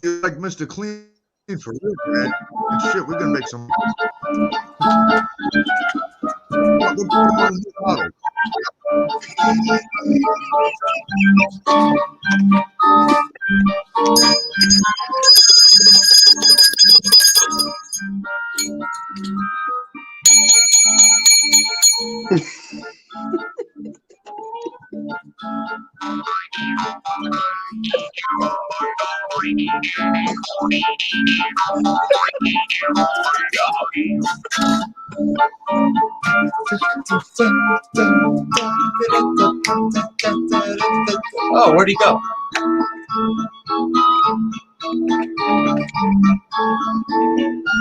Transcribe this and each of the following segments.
You're like Mr. Clean for real, man. And shit, we're gonna make some. Oh, where'd he go?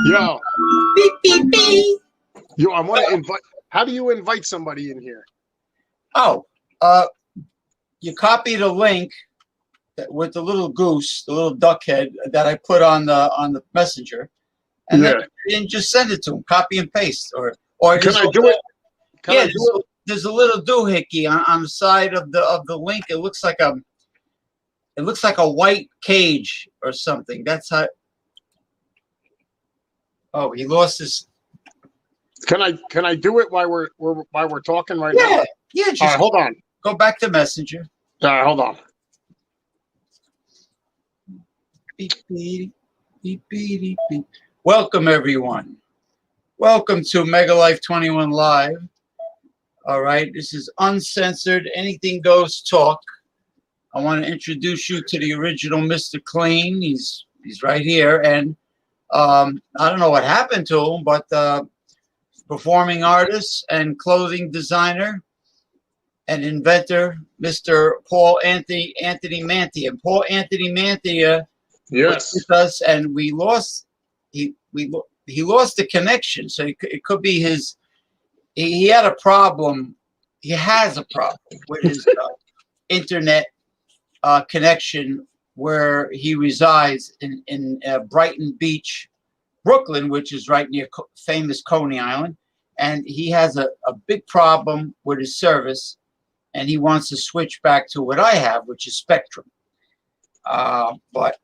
Yo. Beep, beep, beep. Yo, I want to invite. How do you invite somebody in here? Oh, you copy the link with the little goose, the little duck head that I put on the messenger, and then just send it to him. Copy and paste, or can I do it? Can I do it? There's a little doohickey on the side of the link. It looks like a white cage or something. That's how. Oh, he lost his. Can I do it while we're talking right now? Yeah. Just all right, hold on. Go back to Messenger. All right, hold on. Beep, beep, beep, beep, beep. Welcome everyone. Welcome to Mega Life 21 Live. All right, this is uncensored, anything goes talk. I want to introduce you to the original Mr. Clean. He's right here, and I don't know what happened to him, but performing artist and clothing designer and inventor, Mr. Paul Anthony Mantia. And Paul Anthony Mantia was with us, and we lost he lost the connection. So it could be his. He had a problem. He has a problem with his internet connection where he resides in Brighton Beach, Brooklyn, which is right near famous Coney Island. And he has a big problem with his service, and he wants to switch back to what I have, which is Spectrum. But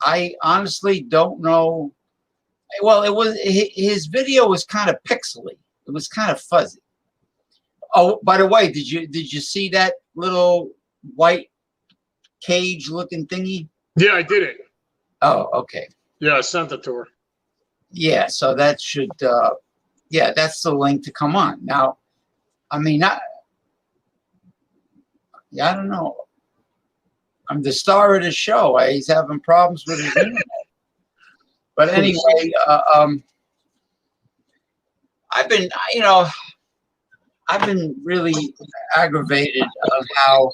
I honestly don't know. Well, his video was kind of pixely. It was kind of fuzzy. Oh, by the way, did you see that little white cage looking thingy? Yeah, I did it. Oh, okay. Yeah, I sent it to her. Yeah, so that should that's the link to come on. Now, I mean, I don't know. I'm the star of the show. He's having problems with his internet. But anyway, I've been really aggravated of how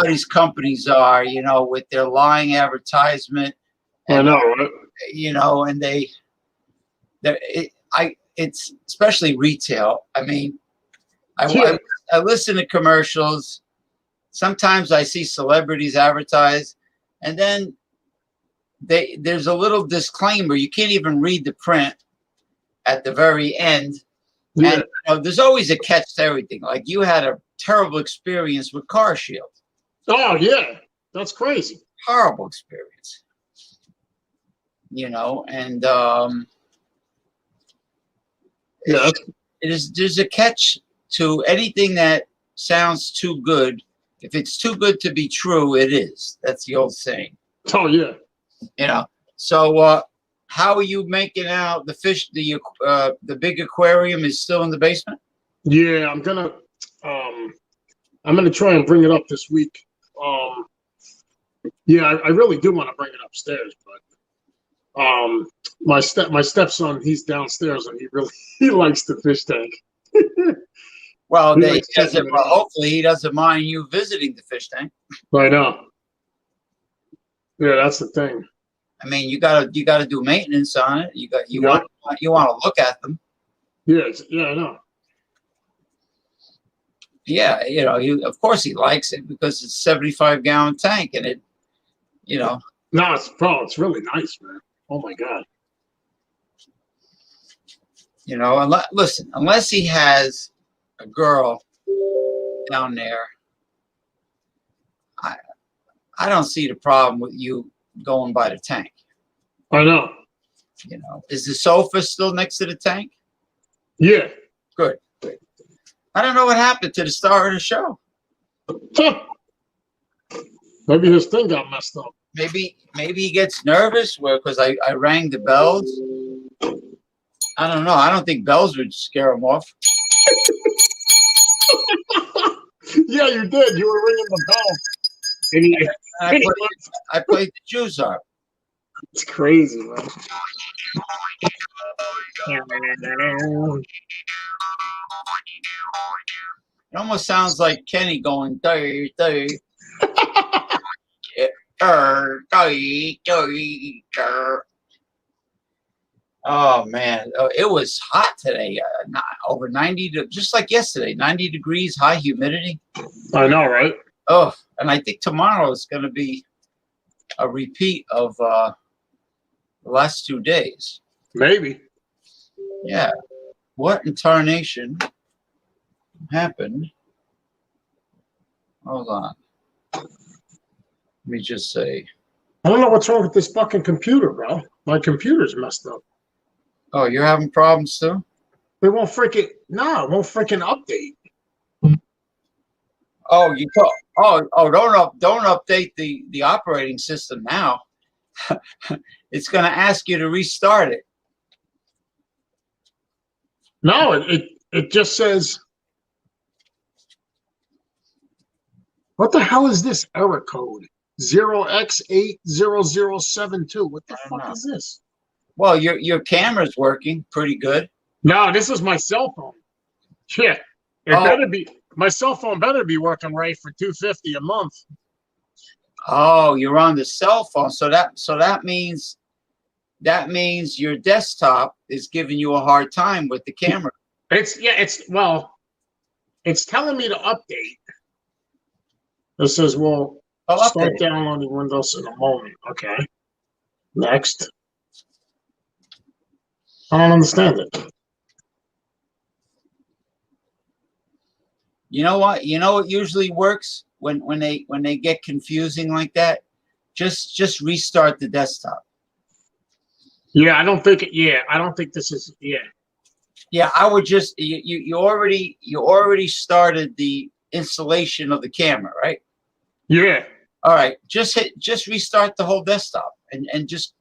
these companies are, with their lying advertisement. And, I know, right? And it's especially retail. I mean, I listen to commercials. Sometimes I see celebrities advertise, and then there's a little disclaimer. You can't even read the print at the very end. Yeah. And there's always a catch to everything. Like you had a terrible experience with Car Shield. Oh yeah, that's crazy. Horrible experience. And there's a catch to anything that sounds too good. If it's too good to be true, it is. That's the old saying. Oh yeah. So how are you making out the fish? The big aquarium is still in the basement? Yeah, I'm gonna try and bring it up this week. Yeah, I really do want to bring it upstairs, but my stepson, he's downstairs and he likes the fish tank. Well, hopefully he doesn't mind you visiting the fish tank. I know. Yeah, that's the thing. I mean, you gotta do maintenance on it. You want to look at them. Yeah, I know. Yeah, of course he likes it because it's a 75-gallon tank, and it, No, it's really nice, man. Oh my God. Unless he has a girl down there, I don't see the problem with you going by the tank. I know. You know, is the sofa still next to the tank? Yeah. Good. I don't know what happened to the star of the show. Huh. Maybe his thing got messed up. Maybe he gets nervous because I rang the bells. I don't know. I don't think bells would scare him off. Yeah, you did. You were ringing the bell. And I played the Jews up. It's crazy, man. It almost sounds like Kenny going, day, day. Oh man, it was hot today. Over 90 to just like yesterday, 90 degrees, high humidity. I know, right? Oh, and I think tomorrow is going to be a repeat of the last 2 days. Maybe. Yeah. What in tarnation happened? Hold on. Let me just say. I don't know what's wrong with this fucking computer, bro. My computer's messed up. Oh, you're having problems too? It won't freaking update. Oh, don't update the operating system now. It's going to ask you to restart it. No, it just says, what the hell is this error code? 0x80072. What the fuck is this? Well, your camera's working pretty good. No, this is my cell phone. Yeah, better be. My cell phone better be working right for $250 a month. Oh, you're on the cell phone, so that means your desktop is giving you a hard time with the camera. It's telling me to update. It says, well, start downloading Windows in a moment. Okay. Next. I don't understand it. You know what? You know what usually works when they get confusing like that? Just restart the desktop. Yeah, I don't think this is Yeah, I would just you already started the installation of the camera, right? Yeah. All right. Just restart the whole desktop and just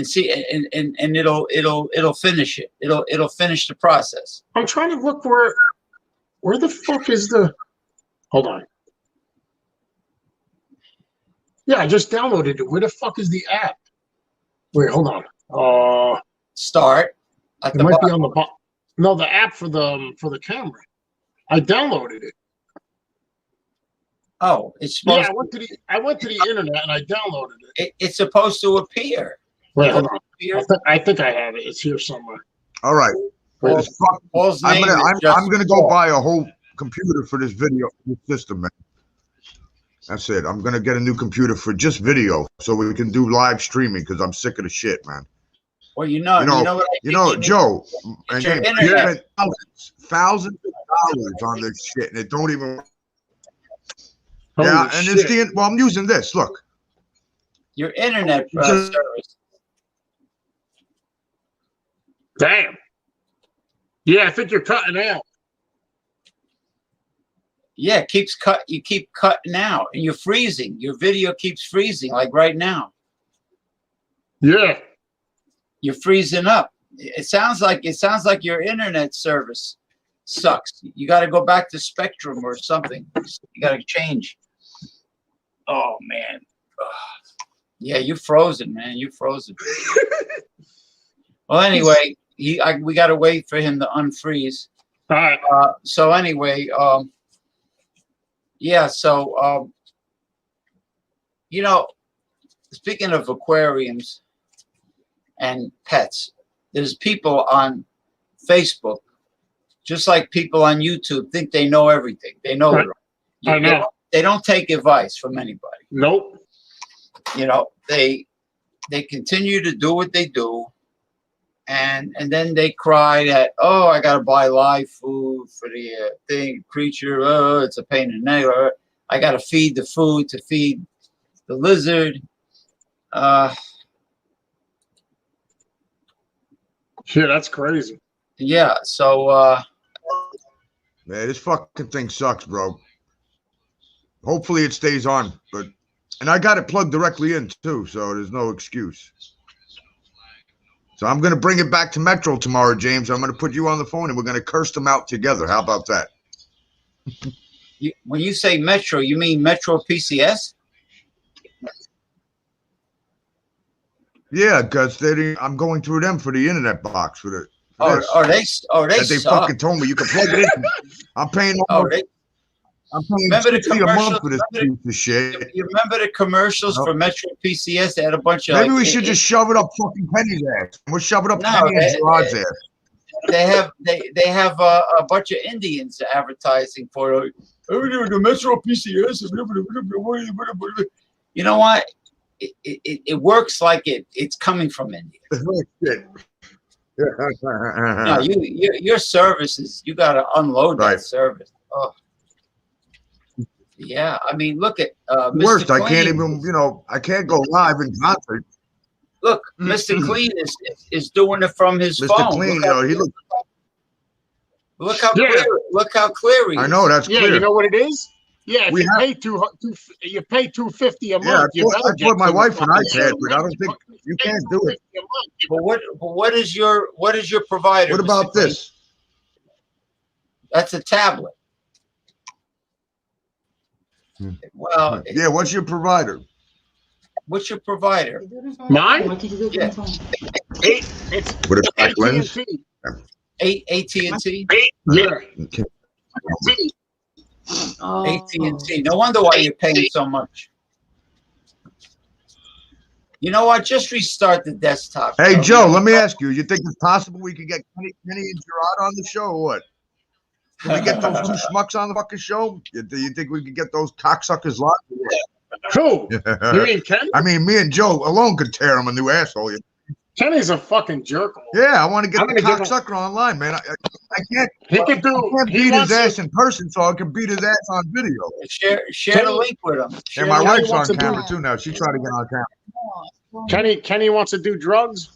see and it'll finish it. It'll finish the process. I'm trying to look where the fuck is the. Hold on. Yeah, I just downloaded it. Where the fuck is the app? Wait, hold on. Start. It might be on the bottom. No, the app for the camera. I downloaded it. Oh, it's supposed. Yeah, I went to the internet and I downloaded it. It's supposed to appear. Wait, hold on. I think I have it. It's here somewhere. All right. I'm gonna go buy a whole computer for this video system, man. That's it. I'm gonna get a new computer for just video so we can do live streaming because I'm sick of the shit, man. Well, Joe, and you spent thousands of dollars on this shit, and it don't even. Holy and shit. it's I'm using this. Look, your internet service. Damn. Yeah, I think you're cutting out. Yeah, you keep cutting out, and you're freezing. Your video keeps freezing, like right now. Yeah. You're freezing up. It sounds like your internet service sucks. You got to go back to Spectrum or something. You got to change. Oh man. Ugh. Yeah, you frozen, man. You frozen. Well, anyway, we got to wait for him to unfreeze. All right. So anyway, yeah. So speaking of aquariums and pets, there's people on Facebook, just like people on YouTube, think they know everything. They know it. I know. They don't take advice from anybody. Nope. They continue to do what they do, and then they cry that, oh, I got to buy live food for the creature. Oh, it's a pain in the neck. I got to feed the food to feed the Lizard. Shit, that's crazy. Yeah, so Man, this fucking thing sucks, bro. Hopefully it stays on, and I got it plugged directly in too, so there's no excuse. So I'm gonna bring it back to Metro tomorrow, James. I'm gonna put you on the phone and we're gonna curse them out together. How about that? when you say Metro, you mean Metro PCS? Yeah, because I'm going through them for the internet box for the. They fucking told me you can plug it in. I'm paying. I'm paying $60 a month for this piece of shit. You remember the commercials for Metro PCS? They had a bunch of. Maybe we should just shove it up fucking Penny's ass. We'll shove it up Penny and Gerard's ass. They have a bunch of Indians advertising for the Metro PCS. You know what? It works like it's coming from India. No, your services, you got to unload that service. Oh. Yeah, I mean, look at worst. Mr. I can't even, I can't go live in concert. Look, Mr. Clean is doing it from his phone. Mr. Clean, look how clear he is. I know that's clear. Yeah, you know what it is? Yeah, if you pay $250 a month. Yeah, I bought my wife an iPad, but I don't think you can't do it. But what is your provider? What about this? That's a tablet. Well, yeah. What's your provider? What's your provider? Mine? Yeah. It's with a black lens. AT&T. Yeah. AT&T. No wonder why you're paying so much. You know what? Just restart the desktop. Hey, Joe, let me ask you. You think it's possible we could get Kenny and Gerard on the show or what? Can we get those two schmucks on the fucking show? Do you think we could get those cocksuckers live? Who? You mean Kenny? I mean, me and Joe alone could tear him a new asshole. Kenny's a fucking jerk. Yeah, I want to get the cocksucker online, man. I can't. I can't beat his ass in person, so I can beat his ass on video. Share the link with him. And my wife's on camera too now. She tried to get on camera. Kenny wants to do drugs.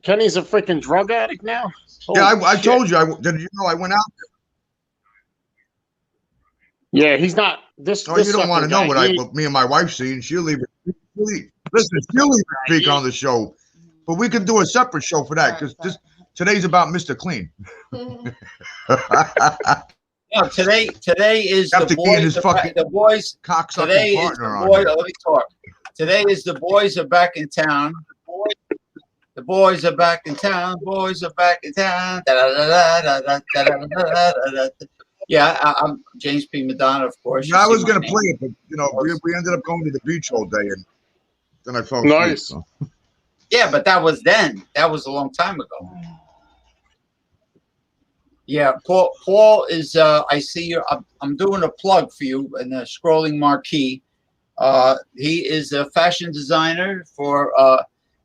Kenny's a freaking drug addict now. Yeah, I told you. Did you know I went out there? Yeah, he's not. This. No, you don't want to know what me and my wife see, and she'll leave it. She'll even speak on the show, but we can do a separate show for that because today's about Mr. Clean. No, today is the boys cocksucking partner on. Let me talk. Today is the boys are back in town. The boys are back in town. Boys are back in town. Yeah, I'm James P. Madonna, of course. I was going to play it, but we ended up going to the beach all day, and then I fell asleep. Nice. So. Yeah, but that was then. That was a long time ago. Yeah, Paul is. I see you. I'm doing a plug for you in the scrolling marquee. He is a fashion designer for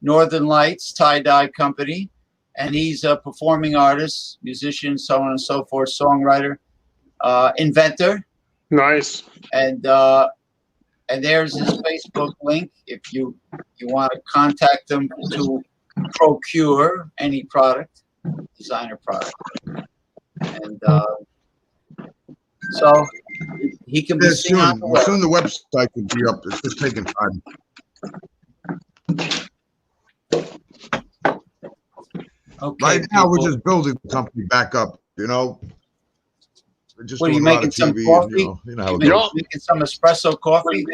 Northern Lights tie-dye company, and he's a performing artist, musician, so on and so forth, songwriter, inventor. Nice. And there's his Facebook link if you want to contact him to procure any product, designer product. And so he can be seen on the web. Soon the website will be up. It's just taking time. Okay, right now, we're just building the company back up. We're just what are you doing a lot making of some TV, coffee? You know how it goes. Making some espresso coffee?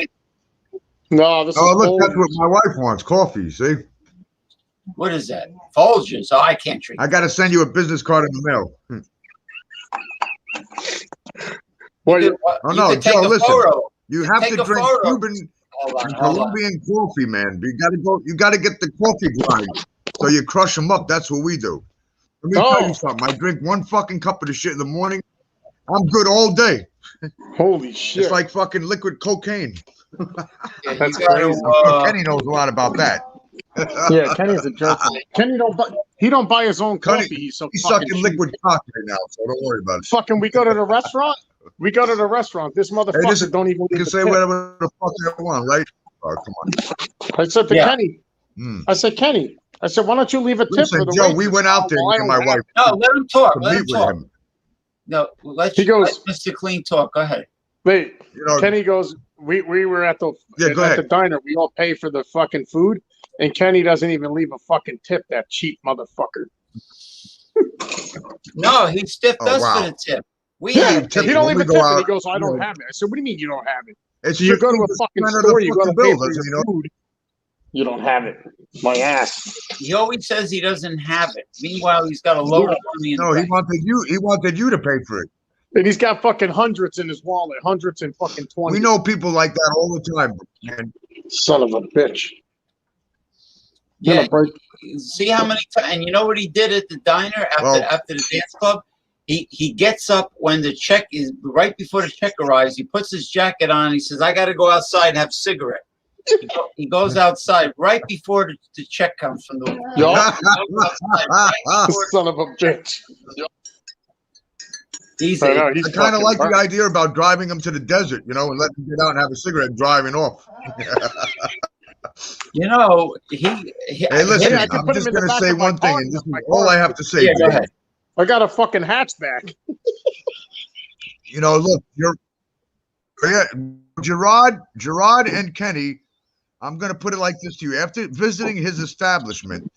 No, this is look, cold. that's what my wife wants. Coffee. See? What is that? Folgers. Oh, I can't drink. I got to send you a business card in the mail. No, Joe, listen. You have to drink Cuban and Colombian coffee, man. You got to get the coffee grind. So you crush them up. That's what we do. Let me tell you something. I drink one fucking cup of the shit in the morning. I'm good all day. Holy shit. It's like fucking liquid cocaine. That's crazy. Kenny knows a lot about that. Yeah, Kenny's a jerk. Kenny don't buy his own coffee. He's sucking liquid cock right now, so don't worry about it. Fucking, we go to the restaurant. We go to the restaurant. This motherfucker listen, don't even You leave can say a tip. whatever the fuck you want, right? Oh, come on. I said to Yeah. Kenny, Hmm. I said, Kenny, I said, why don't you leave a tip Listen, for the Joe, waitress? we went out there, Well, me I and don't my have wife, No, let him talk. to Let him meet with talk. him. No, let He goes- Mr. Clean talk. Go ahead. Wait, You know, Kenny goes, we were at the Yeah, go at ahead. the diner. We all pay for the fucking food, and Kenny doesn't even leave a fucking tip. That cheap motherfucker. No, he stiffed Oh, us wow. for the tip. We Yeah, had tip he paid. don't when leave we a go tip, and out, he goes, I you don't know. have it. I said, what do you mean you don't have it? It's So you go to a 15% fucking of the store, you got to fucking pay bill, for doesn't your he know? food. You don't have it. My ass. He always says he doesn't have it. Meanwhile, he's got a load of money in No, the he bank. wanted you to pay for it. And he's got fucking hundreds in his wallet, hundreds and fucking 20. We know people like that all the time, man. Son of a bitch. Yeah. Gonna break. See how many times? And you know what he did at the diner after the dance club? He gets up when the check is right before the check arrives. He puts his jacket on. He says, "I got to go outside and have a cigarette." He goes outside right before the check comes from the. Son of a bitch. He's I know, he's I kind of fucking like burnt. the idea about driving him to the desert, you know, and letting him get out and have a cigarette and driving off. you know he Hey, listen, I can I'm put just him in the going to back say of my one thing, car. and this is My all car. I have to say. Yeah, go Dave. ahead. I got a fucking hatchback. You know, look, Gerard and Kenny, I'm going to put it like this to you. After visiting his establishment,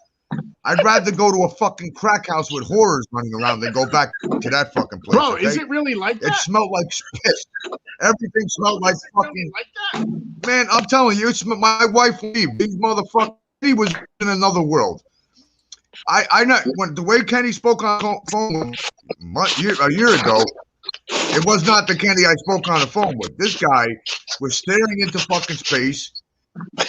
I'd rather go to a fucking crack house with horrors running around than go back to that fucking place. Bro, okay? is it really like It that? smelled like piss. Everything smelled like fucking. Like that? Man, I'm telling you, my wife leave. These motherfuckers. He was in another world. I know when the way Kenny spoke on the phone a year ago, it was not the Kenny I spoke on the phone with. This guy was staring into fucking space.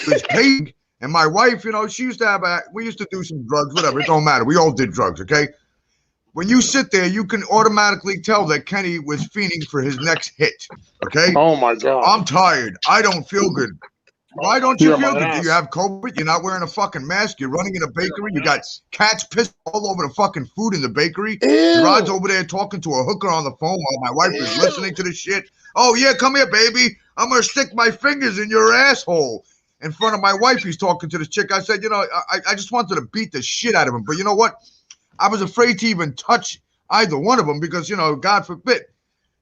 He was paid, and my wife, you know, she used to we used to do some drugs, whatever. It don't matter. We all did drugs, okay? When you sit there, you can automatically tell that Kenny was fiending for his next hit, okay? Oh my god. I'm tired. I don't feel good. Why don't you You're feel my good? ass. Do you have COVID? You're not wearing a fucking mask. You're running in a bakery. You got cats pissed all over the fucking food in the bakery. Gerard's over there talking to a hooker on the phone while my wife is listening to the shit. Oh, yeah, come here, baby. I'm going to stick my fingers in your asshole. In front of my wife, he's talking to this chick. I said, you know, I just wanted to beat the shit out of him. But you know what? I was afraid to even touch either one of them because, you know, God forbid,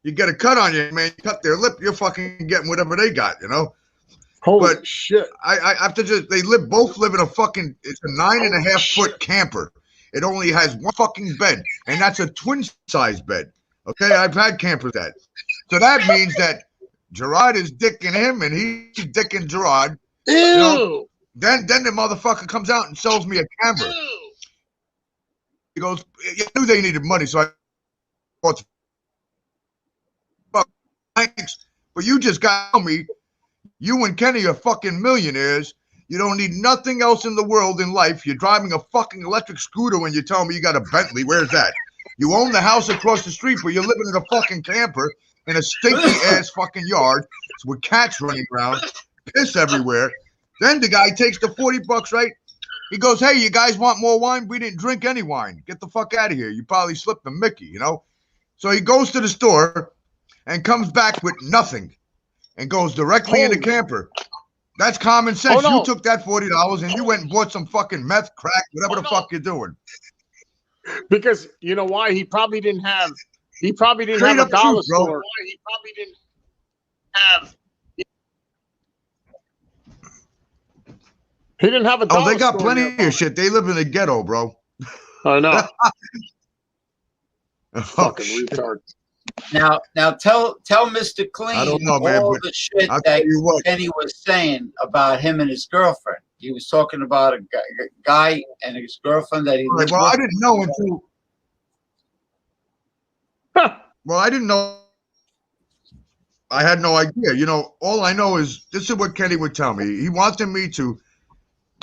you get a cut on you, man. You cut their lip, you're fucking getting whatever they got, you know? Holy But shit. I have to just, both live in a fucking, it's a 9.5 foot camper. It only has one fucking bed, and that's a twin size bed. Okay, I've had campers that. So that means that Gerard is dicking him and he's dicking Gerard. Ew. You know, then the motherfucker comes out and sells me a camper. He goes, you knew they needed money, so I bought. Thanks, but you just got me. You and Kenny are fucking millionaires. You don't need nothing else in the world in life. You're driving a fucking electric scooter when you tell me you got a Bentley. Where's that? You own the house across the street, but you're living in a fucking camper in a stinky ass fucking yard with cats running around, piss everywhere. Then the guy takes the $40, right? He goes, hey, you guys want more wine? We didn't drink any wine. Get the fuck out of here. You probably slipped a Mickey, you know? So he goes to the store and comes back with nothing and goes directly in the camper. That's common sense. Oh, no. You took that $40 and you went and bought some fucking meth, crack, whatever the fuck you're doing. Because you know why? He probably didn't have Straight a up dollar truth, bro. store. He probably didn't have He didn't have a dollar Oh, they got store plenty nearby. of shit. They live in the ghetto, bro. I know. Oh, Fucking shit. retard. Now tell Mr. Clean I don't know, man, all but the shit I'll that tell you what. Kenny was saying about him and his girlfriend. He was talking about a guy and his girlfriend that he All right, lived well, I with. didn't know until. Well, I didn't know. I had no idea. You know, all I know is this is what Kenny would tell me. He wanted me to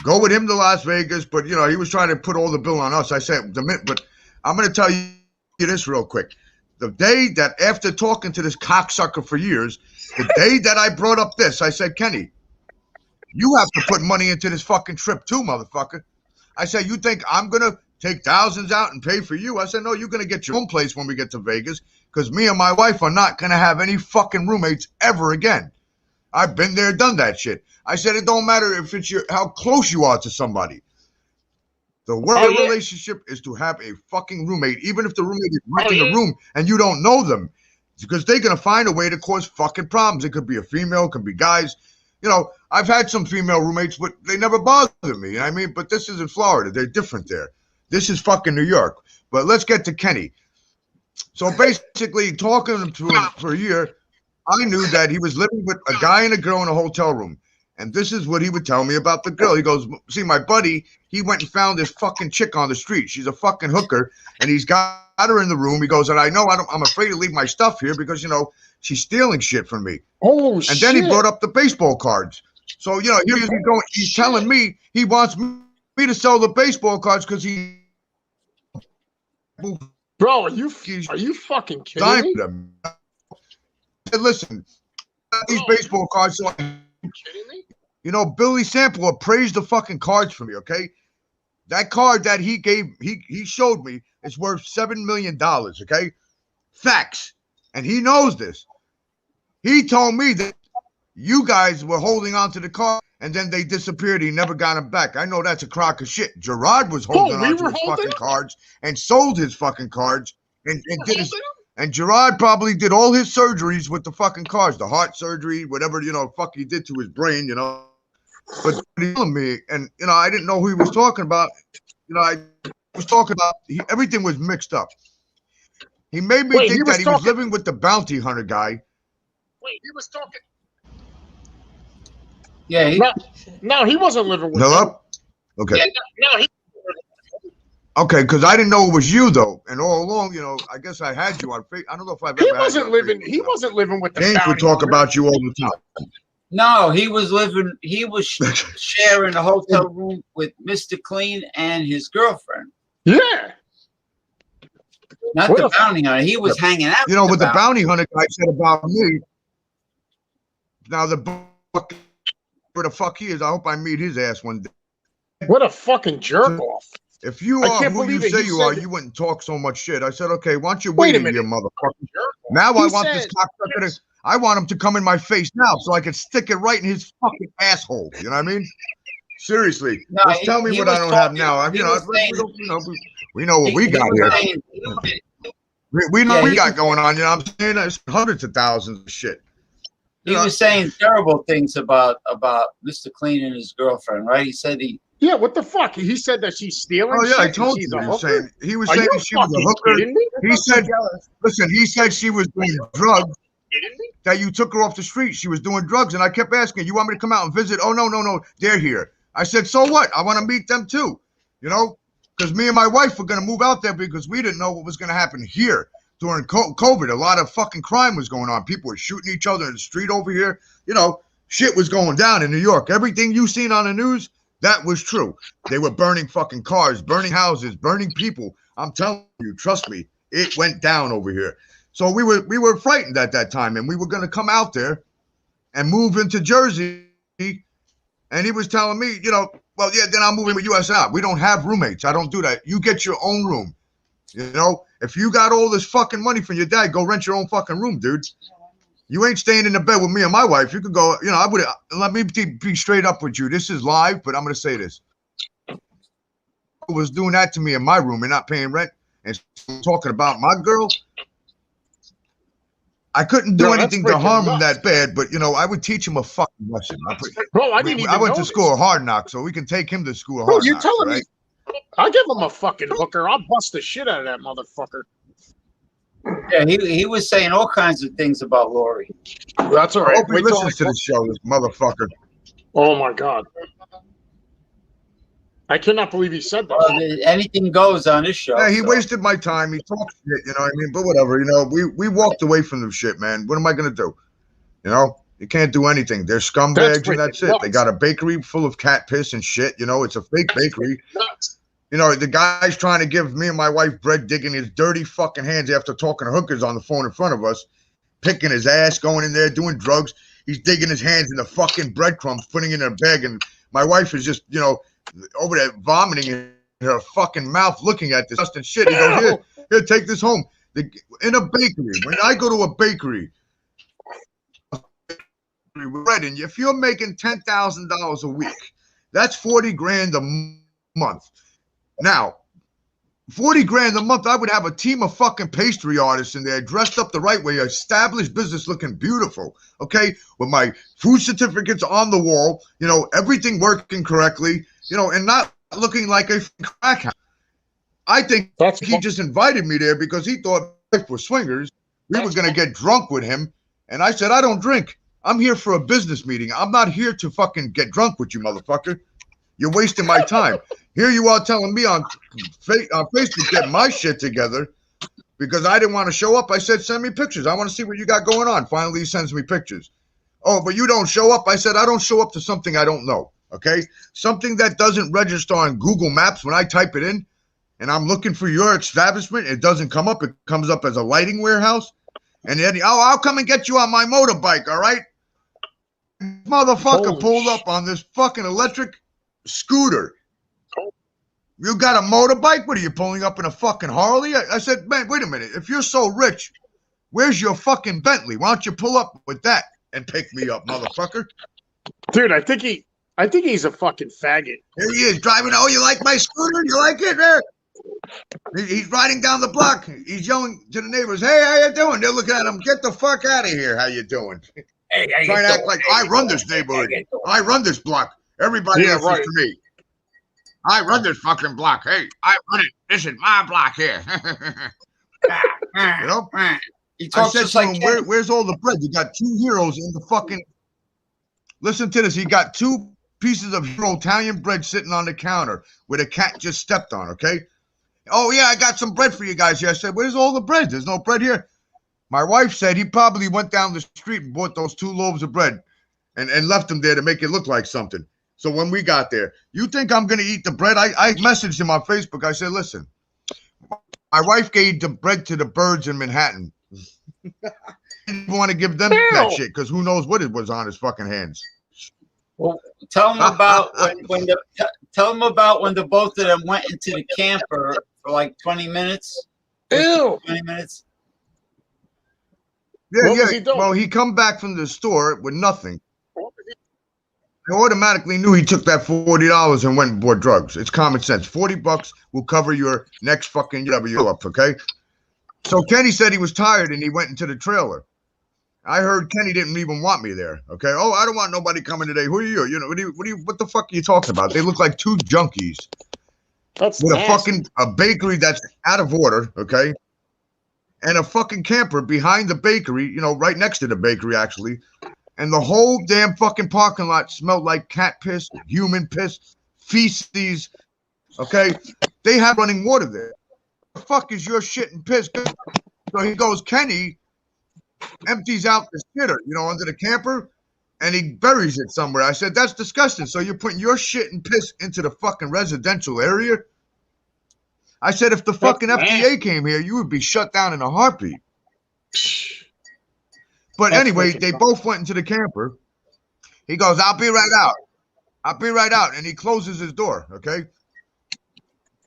go with him to Las Vegas, but, you know, he was trying to put all the bill on us. I said, but I'm going to tell you this real quick. The day that after talking to this cocksucker for years, the day that I brought up this, I said, Kenny, you have to put money into this fucking trip too, motherfucker. I said, you think I'm going to take thousands out and pay for you. I said, no, you're going to get your own place when we get to Vegas because me and my wife are not going to have any fucking roommates ever again. I've been there, done that shit. I said, it don't matter if it's how close you are to somebody. The worst relationship is to have a fucking roommate, even if the roommate is renting a room and you don't know them, because they're going to find a way to cause fucking problems. It could be a female, it could be guys. You know, I've had some female roommates, but they never bothered me. You know what I mean? But this is in Florida. They're different there. This is fucking New York. But let's get to Kenny. So basically, talking to him for a year, I knew that he was living with a guy and a girl in a hotel room. And this is what he would tell me about the girl. He goes, see, my buddy, he went and found this fucking chick on the street. She's a fucking hooker, and he's got her in the room. He goes, and I know I'm afraid to leave my stuff here because, you know, she's stealing shit from me. Oh, shit. And then he brought up the baseball cards. So, you know, he's telling me he wants me to sell the baseball cards because he... Bro, are you fucking kidding me? Them. I said, listen, these baseball cards... So kidding me? You know, Billy Sampler praised the fucking cards for me, okay? That card that he showed me is worth $7 million, okay? Facts. And he knows this. He told me that you guys were holding on to the card and then they disappeared. He never got them back. I know that's a crock of shit. Gerard was holding on to his fucking cards and sold his fucking cards and did his... And Gerard probably did all his surgeries with the fucking cards, the heart surgery, whatever, you know, fuck he did to his brain, you know. But he told me, and, you know, I didn't know who he was talking about. You know, I was talking about, everything was mixed up. He made me think that he was living with the bounty hunter guy. Wait, he was talking. Yeah. No, he wasn't living with Hello? him. Okay. Yeah, no, he. Okay, because I didn't know it was you though, and all along, you know, I guess I had you on Facebook. I don't know if I've ever. He wasn't living with the. James would talk about you all the time. No, he was living. He was sharing a hotel room with Mr. Clean and his girlfriend. Yeah. Not the bounty hunter. He was hanging out. You know what the bounty hunter guy said about me. Now the book, where the fuck he is, I hope I meet his ass one day. What a fucking jerk off. If you are who you say you are, you wouldn't talk so much shit. I said, okay, why don't you wait a minute, you motherfucker? Now I want this cocksucker to, I want him to come in my face now so I can stick it right in his fucking asshole. You know what I mean? Seriously. No, just tell me what I don't have now. I mean, we know what we got here. We know what we got going on. You know what I'm saying? There's hundreds of thousands of shit. He was saying terrible things about Mr. Clean and his girlfriend, right? He said Yeah, what the fuck? He said that she's stealing. Oh yeah, shit I told you. He was saying she was a hooker. He said, listen, he said she was doing drugs. That you took her off the street. She was doing drugs, and I kept asking, you want me to come out and visit? Oh no, they're here. I said, so what? I want to meet them too. You know, because me and my wife were gonna move out there because we didn't know what was gonna happen here during COVID. A lot of fucking crime was going on. People were shooting each other in the street over here. You know, shit was going down in New York. Everything you seen on the news. That was true. They were burning fucking cars, burning houses, burning people. I'm telling you, trust me, it went down over here. So we were frightened at that time, and we were going to come out there and move into Jersey. And he was telling me, you know, well, yeah, then I'll move in with you. I said, we don't have roommates. I don't do that. You get your own room. You know, if you got all this fucking money from your dad, go rent your own fucking room, dude. You ain't staying in the bed with me and my wife. You could go, you know, I would let me be straight up with you. This is live, but I'm going to say this. Who was doing that to me in my room and not paying rent and talking about my girl. I couldn't do anything to harm him that bad, but, you know, I would teach him a fucking lesson. Bro, I went to school of hard knocks, so we can take him to school of hard knocks. You telling right? me? I'll give him a fucking hooker. I'll bust the shit out of that motherfucker. Yeah, he was saying all kinds of things about Lori. That's all right. I hope he listens to the show, this motherfucker. Oh my god. I cannot believe he said that. Anything goes on this show. Yeah, he wasted my time. He talked shit, you know what I mean? But whatever, you know, we walked away from the shit, man. What am I gonna do? You know, you can't do anything. They're scumbags and that's it. They got a bakery full of cat piss and shit. You know, it's a fake bakery. You know, the guy's trying to give me and my wife bread, digging his dirty fucking hands after talking to hookers on the phone in front of us, picking his ass, going in there, doing drugs. He's digging his hands in the fucking breadcrumbs, putting it in a bag, and my wife is just, you know, over there vomiting her fucking mouth looking at this disgusting shit. He goes, here, take this home. In a bakery, when I go to a bakery, bread, and if you're making $10,000 a week, that's 40 grand a month. Now, 40 grand a month, I would have a team of fucking pastry artists in there dressed up the right way, established business looking beautiful, okay? With my food certificates on the wall, you know, everything working correctly, you know, and not looking like a crack house. I think he just invited me there because he thought we're swingers. We were going to get drunk with him. And I said, I don't drink. I'm here for a business meeting. I'm not here to fucking get drunk with you, motherfucker. You're wasting my time. Here you are telling me on Facebook getting my shit together because I didn't want to show up. I said, send me pictures. I want to see what you got going on. Finally, he sends me pictures. Oh, but you don't show up. I said, I don't show up to something I don't know, okay? Something that doesn't register on Google Maps when I type it in and I'm looking for your establishment. It doesn't come up. It comes up as a lighting warehouse. And then, I'll come and get you on my motorbike, all right? Motherfucker pulled up on this fucking electric scooter. You got a motorbike? What are you pulling up in a fucking Harley? I said, man, wait a minute. If you're so rich, where's your fucking Bentley? Why don't you pull up with that and pick me up, motherfucker? Dude, I think he's a fucking faggot. Here he is driving. Oh, you like my scooter? You like it? There. He's riding down the block. He's yelling to the neighbors, hey, how you doing? They're looking at him. Get the fuck out of here. How you doing? Hey, trying to act like I run this neighborhood. I run this block. Everybody else is to me. I run this fucking block. Hey, I run it. This is my block here. You know? I said to him, where's all the bread? You got two heroes in the fucking... Listen to this. He got two pieces of hero Italian bread sitting on the counter where the cat just stepped on, okay? Oh, yeah, I got some bread for you guys here. I said, where's all the bread? There's no bread here. My wife said he probably went down the street and bought those 2 loaves of bread and left them there to make it look like something. So when we got there, you think I'm going to eat the bread? I messaged him on Facebook. I said, listen, my wife gave the bread to the birds in Manhattan. I didn't want to give them that shit because who knows what it was on his fucking hands. Well, tell them about when the both of them went into the camper for like 20 minutes. Ew. 20 minutes. Yeah, what was he doing? Well, he come back from the store with nothing. I automatically knew he took that $40 and went and bought drugs. It's common sense. $40 will cover your next fucking W up, okay? So Kenny said he was tired and he went into the trailer. I heard Kenny didn't even want me there, okay? Oh, I don't want nobody coming today. Who are you? You know, what the fuck are you talking about? They look like 2 junkies. That's with nasty. a bakery that's out of order, okay? And a fucking camper behind the bakery, you know, right next to the bakery, actually. And the whole damn fucking parking lot smelled like cat piss, human piss, feces, okay? They have running water there. The fuck is your shit and piss? So he goes, Kenny empties out the shitter, you know, under the camper, and he buries it somewhere. I said, that's disgusting. So you're putting your shit and piss into the fucking residential area? I said, if the fucking FDA came here, you would be shut down in a heartbeat. But anyway, they both went into the camper. He goes, I'll be right out. I'll be right out. And he closes his door, okay?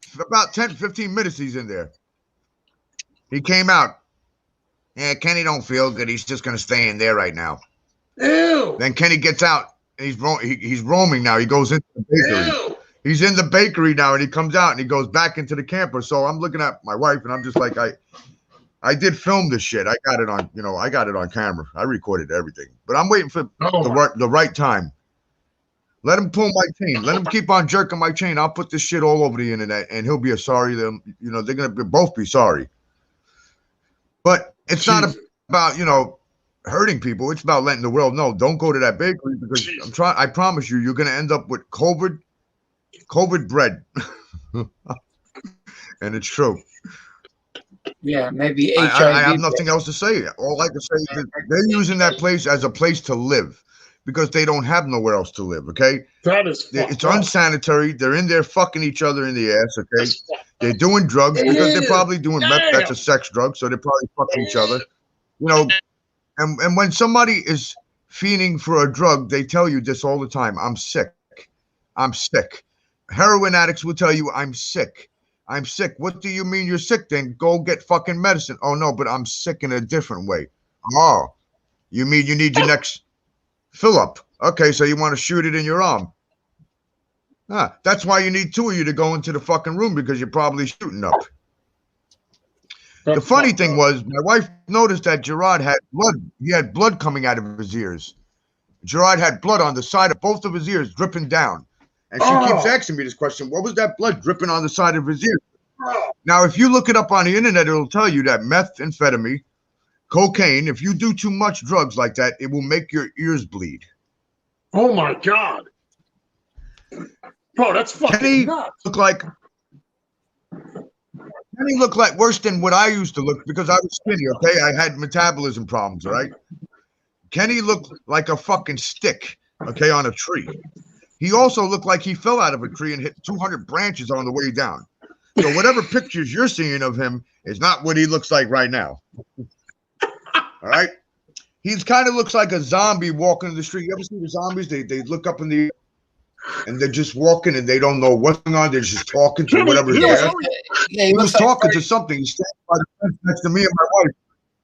For about 10, 15 minutes, he's in there. He came out. Yeah, Kenny don't feel good. He's just going to stay in there right now. Ew. Then Kenny gets out. And he's roaming now. He goes into the bakery. Ew. He's in the bakery now, and he comes out, and he goes back into the camper. So I'm looking at my wife, and I'm just like, I did film this shit. I got it on, I got it on camera. I recorded everything. But I'm waiting for the right time. Let him pull my chain. Let him keep on jerking my chain. I'll put this shit all over the internet, and he'll be sorry. They're going to both be sorry. But it's not about, hurting people. It's about letting the world know. Don't go to that bakery because I promise you're going to end up with COVID bread. And it's true. Yeah, maybe HIV. I have nothing else to say. All I can say is that they're using that place as a place to live because they don't have nowhere else to live, okay? That is It's unsanitary. They're in there fucking each other in the ass, okay? They're doing drugs because they're probably doing meth. That's a sex drug, so they're probably fucking each other. And when somebody is fiending for a drug, they tell you this all the time. I'm sick. I'm sick. heroin addicts will tell you, I'm sick. I'm sick. What do you mean you're sick? Then go get fucking medicine. Oh, no, but I'm sick in a different way. Oh, you mean you need your next fill-up? Okay, so you want to shoot it in your arm. That's why you need two of you to go into the fucking room, because you're probably shooting up. The funny thing was, my wife noticed that Gerard had blood. He had blood coming out of his ears. Gerard had blood on the side of both of his ears dripping down. And she keeps asking me this question, what was that blood dripping on the side of his ears? Now, if you look it up on the internet, it'll tell you that methamphetamine, cocaine, if you do too much drugs like that, it will make your ears bleed. Oh, my God. Bro, that's fucking nuts. Kenny looked like worse than what I used to look, because I was skinny, okay? I had metabolism problems, all right? Kenny looked like a fucking stick, okay, on a tree. He also looked like he fell out of a tree and hit 200 branches on the way down. So whatever pictures you're seeing of him is not what he looks like right now. All right? He kind of looks like a zombie walking in the street. You ever see the zombies? They look up in the air and they're just walking and they don't know what's going on. They're just talking to whatever is there. He was talking to something. He's standing by the fence next to me and my wife.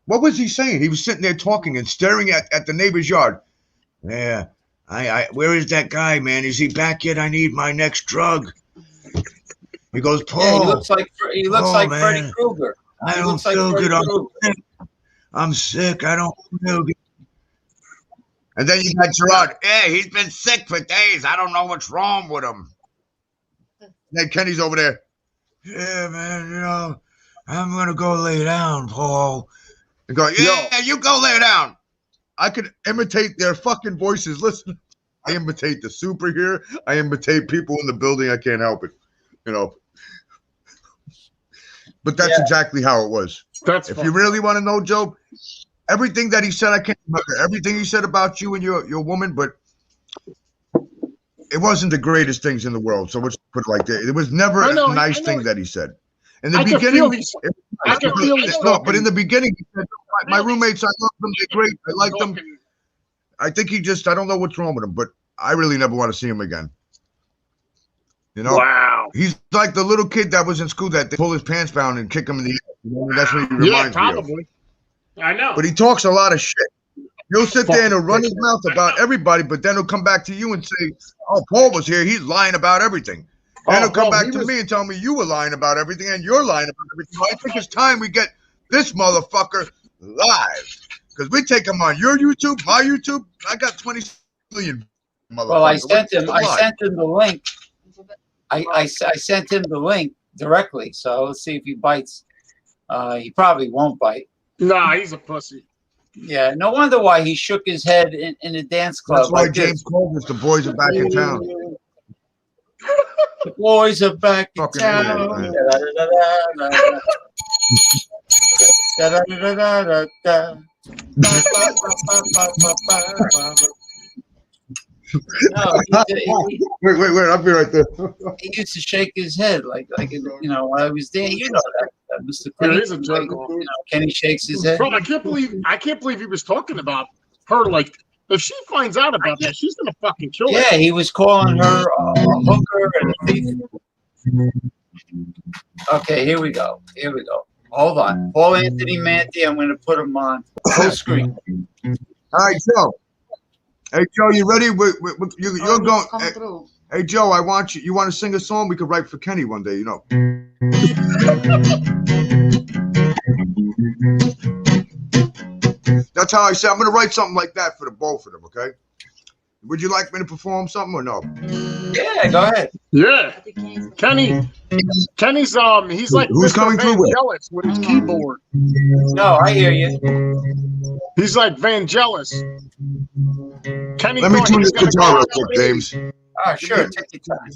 What was he saying? He was sitting there talking and staring at the neighbor's yard. Yeah, where is that guy, man? Is he back yet? I need my next drug. He goes, Paul. Yeah, he looks like Freddy Krueger. I don't feel good. I'm sick. I don't feel good. And then you got Gerard. Yeah, he's been sick for days. I don't know what's wrong with him. Then Kenny's over there. Yeah, man, you know, I'm going to go lay down, Paul. And go, yeah, you go lay down. I could imitate their fucking voices. Listen, I imitate the super here. I imitate people in the building. I can't help it, you know. But that's exactly how it was. If you really want to know, Joe, everything that he said, I can't remember everything he said about you and your woman, but it wasn't the greatest things in the world. So let's put it like that. It was never a nice thing that he said. In the beginning, but in the beginning, he said, my roommates, I love them. They're great. I like them. I think I don't know what's wrong with him, but I really never want to see him again. You know? Wow. He's like the little kid that was in school that they pull his pants down and kick him in the air. You know? That's what he reminds me of. I know. But he talks a lot of shit. He'll sit there and he'll run his mouth about everybody, but then he'll come back to you and say, oh, Paul was here. He's lying about everything. Then he'll come back to me and tell me you were lying about everything and you're lying about everything. I think it's time we get this motherfucker live. Because we take him on your YouTube, my YouTube. I got 20 million motherfuckers. Well, I sent him the link. I sent him the link directly. So let's see if he bites. He probably won't bite. Nah, he's a pussy. Yeah, no wonder why he shook his head in a dance club. That's why James called us. The boys are back in town. The boys are back in town. No, wait, I'll be right there. He used to shake his head like you know, when I was there. You know that Mr. Clinton, he's a jerk. Kenny shakes his head. Bro, I can't believe he was talking about her. Like, if she finds out about that, she's gonna fucking kill her. Yeah, he was calling her a hooker and a thief. Okay, here we go. Hold on, Paul Anthony Mantia. I'm going to put him on full screen. All right, Joe. Hey, Joe, you ready? You're going. Hey, Joe, I want you. You want to sing a song? We could write for Kenny one day, you know. That's how I said. I'm going to write something like that for the both of them, okay? Would you like me to perform something or no? Yeah, go ahead. Yeah. Kenny's he's like who's coming through with his keyboard. No, I hear you. He's like Vangelis. Kenny, let me tune this guitar real quick, James. Oh, sure. Take your time.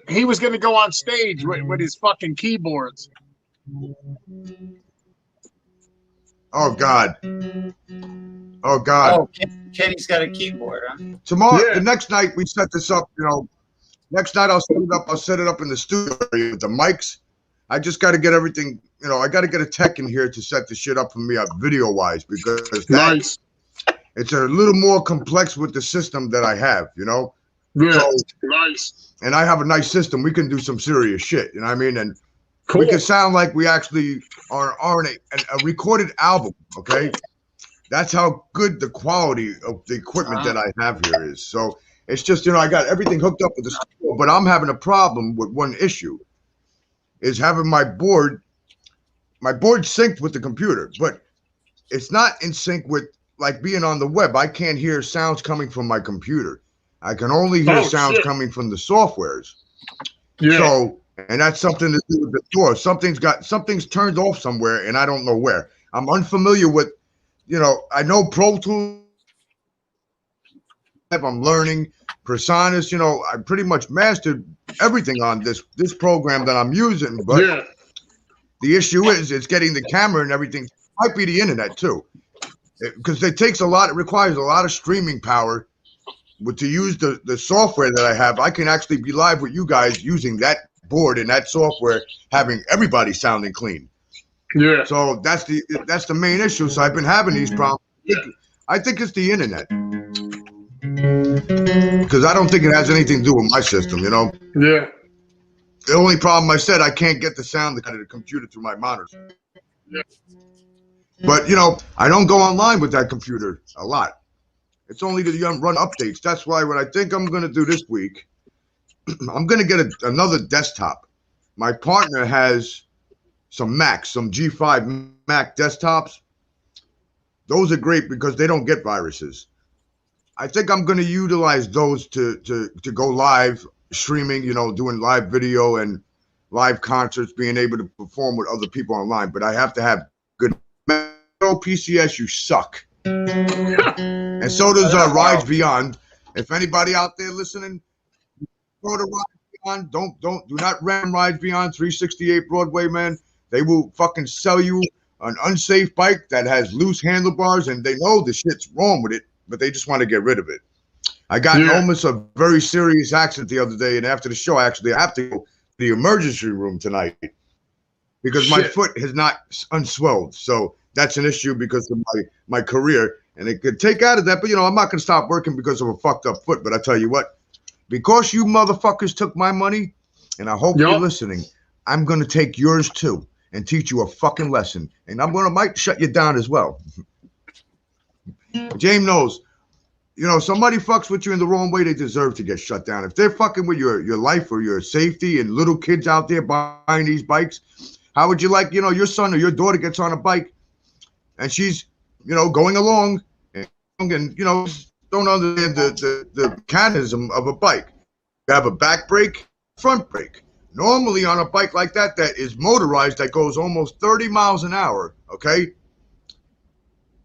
He was going to go on stage with his fucking keyboards. Oh God. Oh God. Oh, Kenny's got a keyboard, huh? Tomorrow, the next night we set this up. You know, next night I'll set it up. I'll set it up in the studio with the mics. I just got to get everything. You know, I got to get a tech in here to set the shit up for me video wise because it's a little more complex with the system that I have. You know, Yeah, So, nice. and I have a nice system. We can do some serious shit. You know what I mean? And Cool. we can sound like we actually are in a recorded album. Okay, that's how good the quality of the equipment that I have here is. So it's just, I got everything hooked up with the studio, but I'm having a problem with one issue. Is having my board synced with the computer, but it's not in sync with like being on the web. I can't hear sounds coming from my computer. I can only hear sounds coming from the softwares. Yeah. So, and that's something to do with the door. Something's turned off somewhere, and I don't know where. I'm unfamiliar with, I know Pro Tools. I'm learning Personas. I pretty much mastered everything on this program that I'm using. But the issue is, it's getting the camera and everything. It might be the internet too, because it requires a lot of streaming power. To use the software that I have, I can actually be live with you guys using that board and that software, having everybody sounding clean. Yeah. So that's the main issue. So I've been having these problems. I think it's the internet, because I don't think it has anything to do with my system. Yeah. The only problem, I said, I can't get the sound out of the computer through my monitor. Yeah. But I don't go online with that computer a lot. It's only to run updates. That's why what I think I'm going to do this week, I'm going to get another desktop. My partner has some Macs, some G5 Mac desktops. Those are great because they don't get viruses. I think I'm going to utilize those to go live streaming, doing live video and live concerts, being able to perform with other people online. But I have to have good PCS. You suck. And so does Rides Beyond. If anybody out there listening, go to Rides Beyond. Do not rent Rides Beyond 368 Broadway, man. They will fucking sell you an unsafe bike that has loose handlebars, and they know the shit's wrong with it, but they just want to get rid of it. I got in almost a very serious accident the other day, and after the show, actually, I have to go to the emergency room tonight because my foot has not unswelled. So that's an issue because of my career. And it could take out of that, but I'm not going to stop working because of a fucked up foot. But I tell you what, because you motherfuckers took my money, and I hope you're listening, I'm going to take yours too and teach you a fucking lesson. And might shut you down as well. James knows, somebody fucks with you in the wrong way, they deserve to get shut down. If they're fucking with your life or your safety and little kids out there buying these bikes, how would you like, your son or your daughter gets on a bike and she's, going along, and don't understand the mechanism of a bike. You have a back brake, front brake. Normally on a bike like that is motorized, that goes almost 30 miles an hour, okay?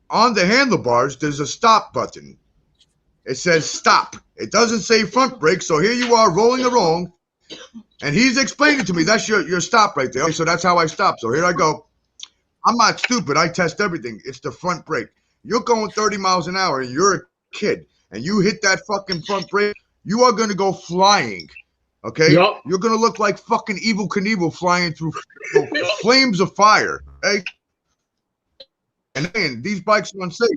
On the handlebars, there's a stop button. It says stop. It doesn't say front brake, so here you are rolling along, and he's explaining to me, that's your stop right there. Okay, so that's how I stop. So here I go. I'm not stupid. I test everything. It's the front brake. You're going 30 miles an hour, and you're a kid, and you hit that fucking front brake, you are going to go flying, okay? Yep. You're going to look like fucking Evel Knievel flying through flames of fire, okay? And then these bikes are unsafe.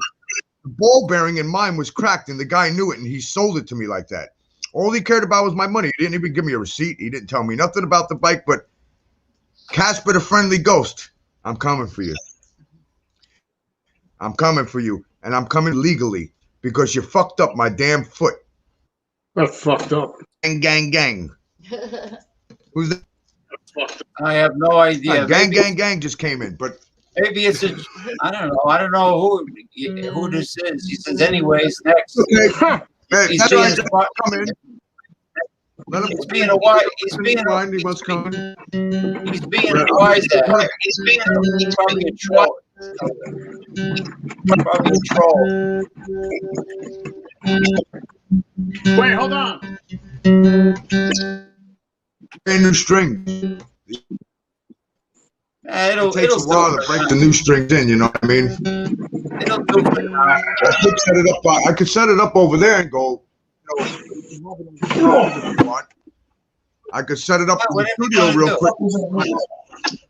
The ball bearing in mine was cracked, and the guy knew it, and he sold it to me like that. All he cared about was my money. He didn't even give me a receipt. He didn't tell me nothing about the bike, but Casper the Friendly Ghost, I'm coming for you. I'm coming for you, and I'm coming legally because you fucked up my damn foot. That's fucked up. Gang. Who's that? I have no idea. Gang just came in, but maybe it's I don't know. I don't know who this is. He says, anyways, next. Okay. He's being a wise. He's being he wants coming. He's being a wise. He's probably a troll. Probably a troll. Wait, hold on. New string. It takes a while to break the new strings in, you know what I mean? It'll do it. I could set it up over there and go, I could set it up in the studio real quick.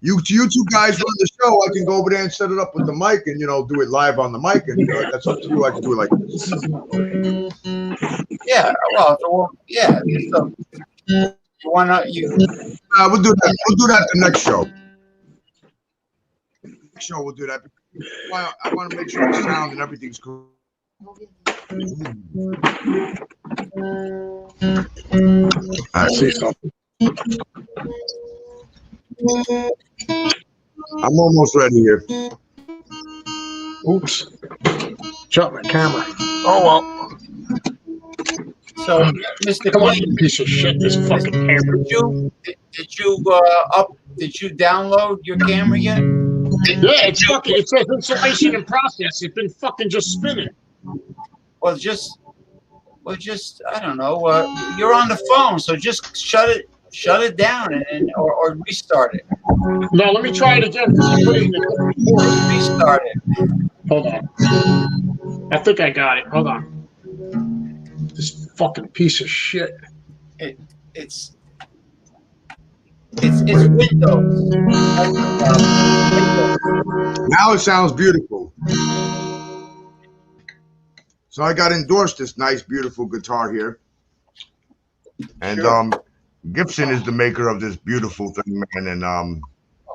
You two guys run the show. I can go over there and set it up with the mic and, do it live on the mic. And that's up to you. I can do it like this. Yeah, well, yeah. So why not you? We'll do that. We'll do that the next show. Next show we'll do that. I want to make sure the sound and everything's cool. I see something. I'm almost ready here. Oops. Shut my camera. Oh well. So, Mr. Come on, Clean, you piece of shit. This fucking camera. did you download your camera yet? Yeah, it's fucking. It says installation in process. It's been fucking just spinning. Well, just I don't know. You're on the phone, so just shut it down or restart it. No, let me try it again because I put it in a different port. Restart it. Hold on. I think I got it. Hold on. This fucking piece of shit. It's Windows. Now it sounds beautiful. So I got endorsed this nice, beautiful guitar here. And Gibson is the maker of this beautiful thing, man. And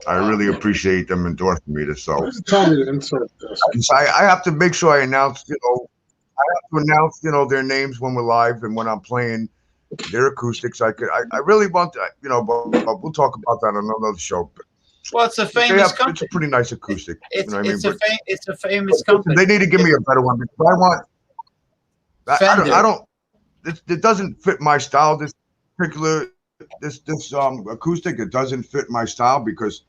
I really appreciate them endorsing me this. So Tell me to insert this. I have to make sure I announce, their names when we're live and when I'm playing their acoustics. I really want to, but we'll talk about that on another show. Well, it's a famous company. It's a pretty nice acoustic. It's a famous company. They need to give me a better one because I want. I don't. It doesn't fit my style. This particular acoustic, it doesn't fit my style because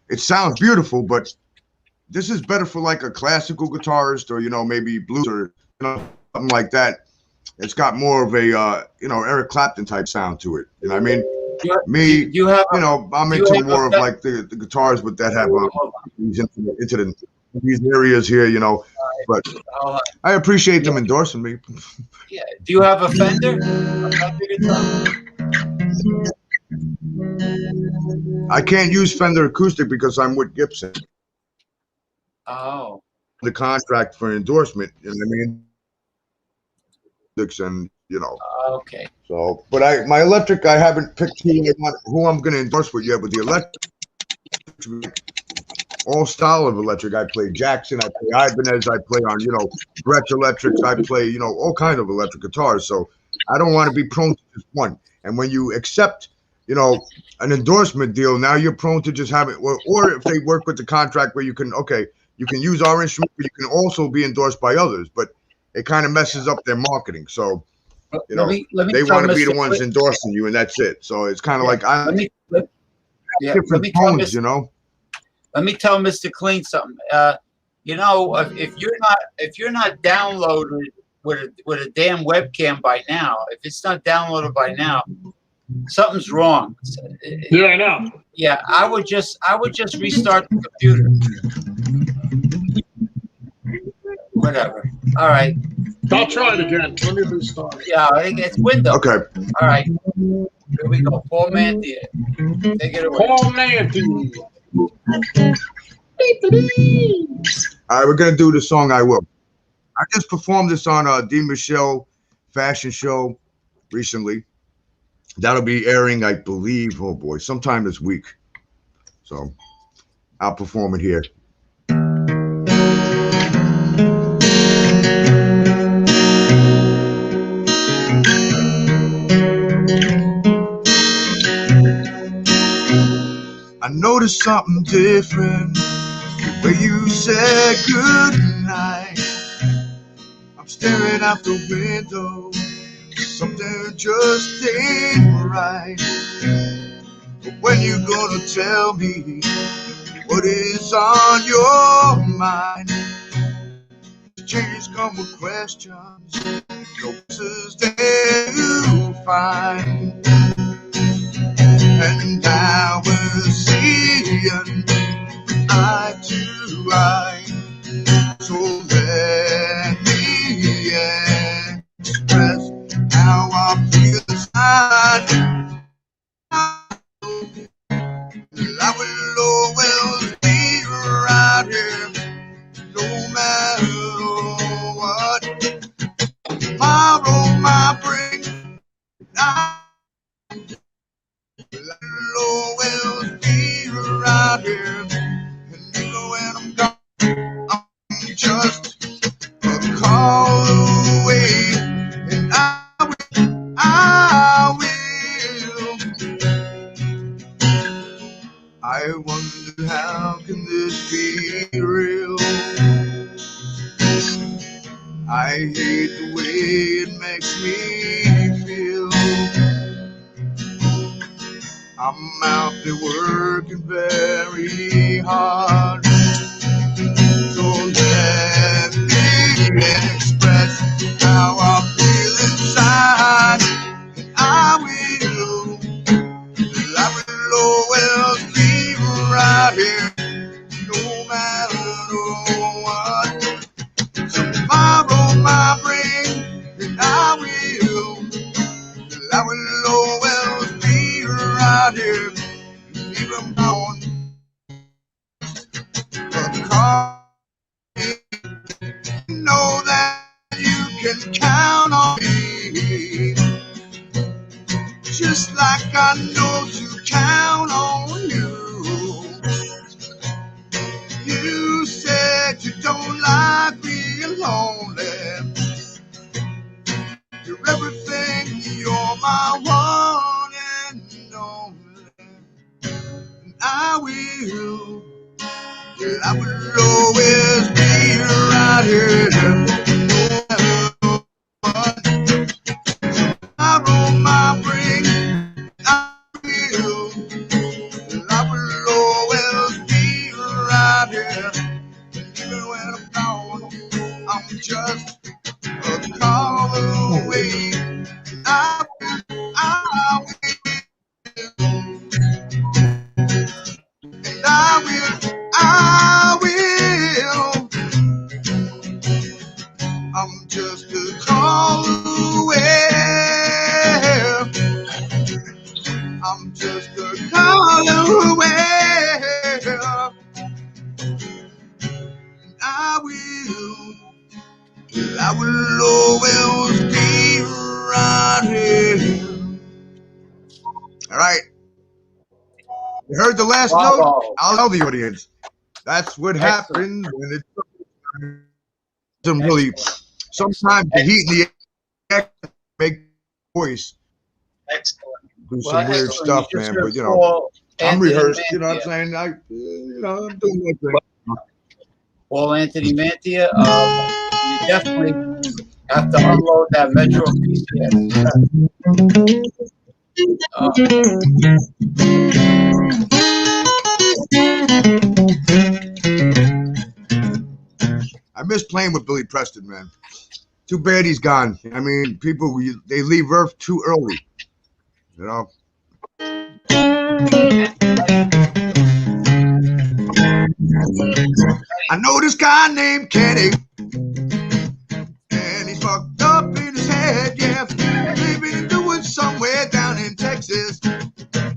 it sounds beautiful, but this is better for like a classical guitarist or maybe blues or something like that. It's got more of a Eric Clapton type sound to it. You know what I mean? I'm into more of like the guitars, but that have into these areas here, But I appreciate them endorsing me. Yeah. Do you have a Fender? A Fender guitar? I can't use Fender acoustic because I'm with Gibson. Oh. The contract for endorsement, you know what I mean? And Okay. So, but my electric, I haven't picked who I'm going to endorse with yet. But the electric, all style of electric, I play Jackson, I play Ibanez, I play on Gretsch electrics, I play all kinds of electric guitars. So I don't want to be prone to just one. And when you accept an endorsement deal, now you're prone to just having, or if they work with the contract where you can use our instrument, but you can also be endorsed by others. But it kind of messes up their marketing. So, they want to be the ones endorsing you, and that's it. So it's kind of like different tones, Let me tell Mr. Clean something. If you're not downloaded with a damn webcam by now, if it's not downloaded by now, something's wrong. Yeah, I know. Yeah, I would just restart the computer. Whatever. All right. I'll try it again. Let me restart. Yeah, I think it's Windows. Okay. All right. Here we go. Paul Mantia. Take it away. Paul Mantia. All right, we're gonna do the song "I Will." I just performed this on a D. Michelle fashion show recently. That'll be airing, I believe, sometime this week. So I'll perform it here. I noticed something different the way you said goodnight. I'm staring out the window, something just ain't right. But when you gonna tell me what is on your mind? Changes come with questions, no answers there you find. And I was seeing eye to eye, so let me express how I feel inside. I will always be right here, no matter what. tomorrow might bring. I will be right here. And even when I'm gone, I'm just a call away. And I wonder how can this be real? I hate the way it makes me feel. I'm out there working very hard. So let me express how I feel inside. And I will always be right here, no matter what tomorrow might bring. And I will always be right here, even on the car. Know that you can count on me, just like I know to count on you. You said you don't like being lonely. You're everything, you're my one and only. And I will always be right here. No matter what tomorrow might bring, I will always be right here. Even when I'm gone, I'm just a call away. I will, and I will. I'm just a call away. I'm just a call away. And I will always be right here. All right. You heard the last note? I'll tell the audience. That's what happens when it doesn't really. Sometimes the heat in the air make voice. Excellent. Do some weird stuff, man. But you know, I'm rehearsed. You know what I'm saying? I'm doing my thing. Paul Anthony Mantia, you definitely have to unload that Metro PCS. I miss playing with Billy Preston, man. Too bad he's gone. I mean, people, they leave Earth too early. You know? I know this guy named Kenny, and he's fucked up in his head, yeah. Living doing somewhere down in Texas.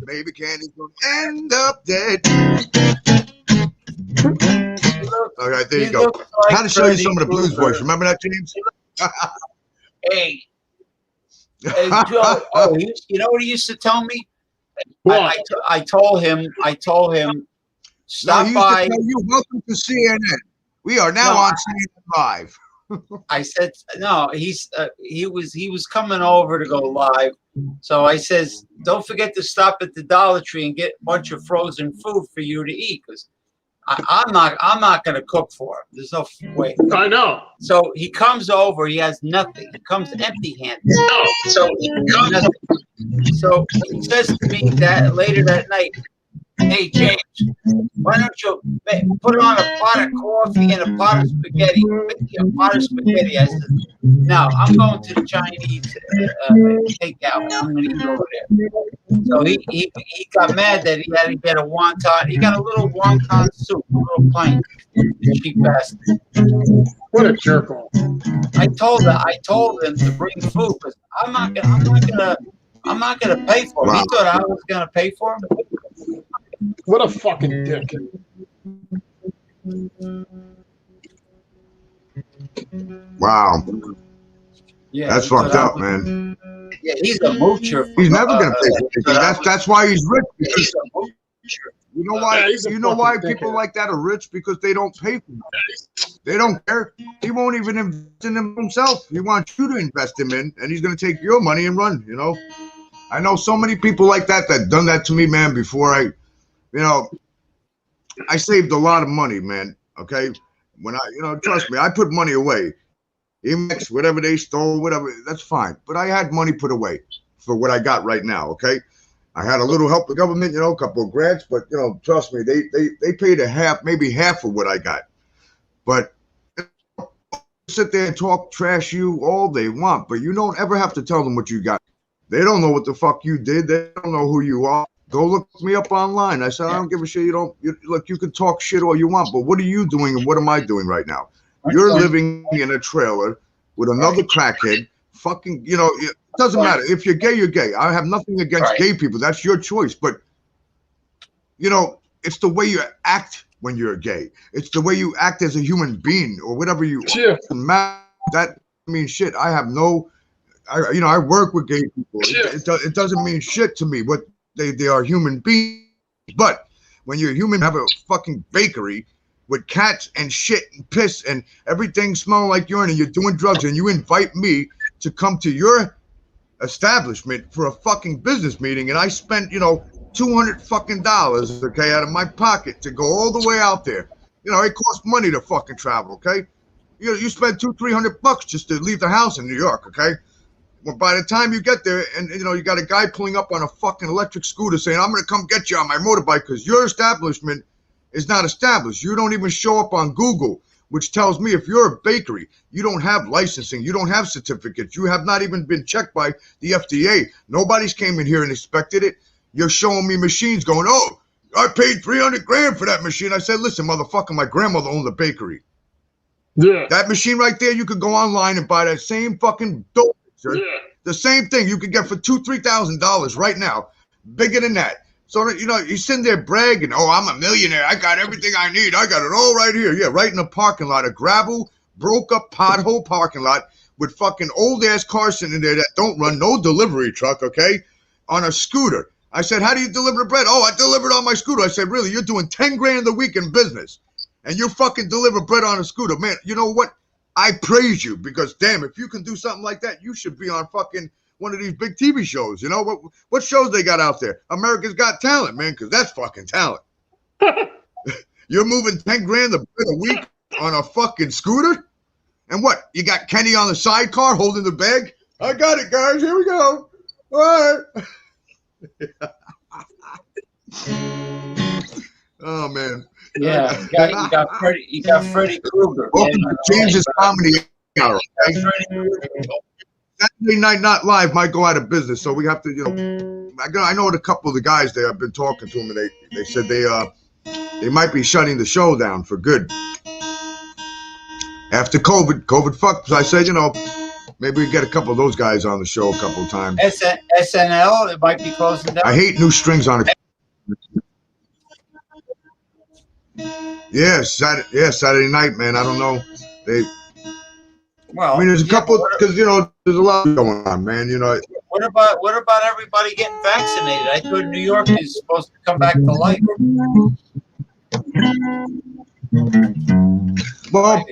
Maybe Kenny's gonna end up dead. All right, there you go. I had to show you some of the blues voice. Remember that, James? Hey, Joe. Oh, you know what he used to tell me? I told him. Stop by. To tell you, welcome to CNN. We are now on CNN Live. I said no. He was coming over to go live. So I says, don't forget to stop at the Dollar Tree and get a bunch of frozen food for you to eat, because I'm not going to cook for him. There's no way. I know. So he comes over. He has nothing. He comes empty-handed. No. So he says to me that later that night, "Hey James, why don't you put on a pot of coffee and a pot of spaghetti? A pot of spaghetti." I said, "No, I'm going to the Chinese takeout. I'm going to eat over there." So he got mad that he had to get a wonton. He got a little wonton soup, a little pint. Cheap bastard. What a jerk off. I told him to bring food, because I'm not gonna pay for him. He thought I was gonna pay for him. What a fucking dick. Wow. Yeah, That's fucked up, man. Yeah, he's a moocher. He's never gonna pay for anything. That's why he's rich. He's a moocher. You know why? Yeah, he's a You know why fucking people dickhead. like that are rich? Because they don't pay for nothing. They don't care. He won't even invest in himself. He wants you to invest him in, and he's gonna take your money and run. You know. I know so many people like that done that to me, man. Before I saved a lot of money, man. Okay, when trust me, I put money away. Amex, whatever they stole, whatever, that's fine. But I had money put away for what I got right now. Okay, I had a little help from the government, a couple of grants, but trust me, they paid maybe half of what I got. But sit there and talk trash you all they want, but you don't ever have to tell them what you got. They don't know what the fuck you did. They don't know who you are. Go look me up online. I said, I don't give a shit. Look, you can talk shit all you want, but what are you doing and what am I doing right now? You're living in a trailer with another crackhead. Fucking, it doesn't matter. If you're gay, you're gay. I have nothing against gay people. That's your choice. But, it's the way you act when you're gay. It's the way you act as a human being or whatever you are. That means shit. I have I work with gay people. It doesn't mean shit to me what they are human beings. But when you're human, have a fucking bakery with cats and shit and piss and everything smelling like urine and you're doing drugs and you invite me to come to your establishment for a fucking business meeting and I spent, $200 fucking dollars, okay, out of my pocket to go all the way out there. It costs money to fucking travel, okay? You spend $200-300 just to leave the house in New York, okay? Well, by the time you get there and, you got a guy pulling up on a fucking electric scooter saying, I'm going to come get you on my motorbike because your establishment is not established. You don't even show up on Google, which tells me if you're a bakery, you don't have licensing, you don't have certificates, you have not even been checked by the FDA. Nobody's came in here and inspected it. You're showing me machines going, oh, I paid $300,000 for that machine. I said, listen, motherfucker, my grandmother owned a bakery. Yeah. That machine right there, you could go online and buy that same fucking dope. Yeah. The same thing you could get for $2,000-3,000 right now, bigger than that. So you're sitting there bragging, oh, I'm a millionaire. I got everything I need. I got it all right here. Yeah, right in the parking lot, a gravel, broke up pothole parking lot with fucking old ass cars sitting in there that don't run, no delivery truck, okay, on a scooter. I said, how do you deliver the bread? Oh, I delivered on my scooter. I said, really? You're doing $10,000 a week in business, and you fucking deliver bread on a scooter, man? You know what? I praise you because, damn, if you can do something like that, you should be on fucking one of these big TV shows. What shows they got out there? America's Got Talent, man, because that's fucking talent. You're moving $10,000 a week on a fucking scooter? And what? You got Kenny on the sidecar holding the bag? I got it, guys. Here we go. All right. Oh, man. Yeah, you got Freddy Krueger. Welcome to James's Comedy Hour. Okay? Saturday Night Not Live might go out of business, so we have to, I know a couple of the guys there. I've been talking to them, and they said they might be shutting the show down for good after COVID fucked. So I said, maybe we get a couple of those guys on the show a couple of times. SNL, it might be closing down. I hate new strings on it. Yeah, Saturday night, man. I don't know. There's a couple because there's a lot going on, man. What about everybody getting vaccinated? I thought New York is supposed to come back to life. Well,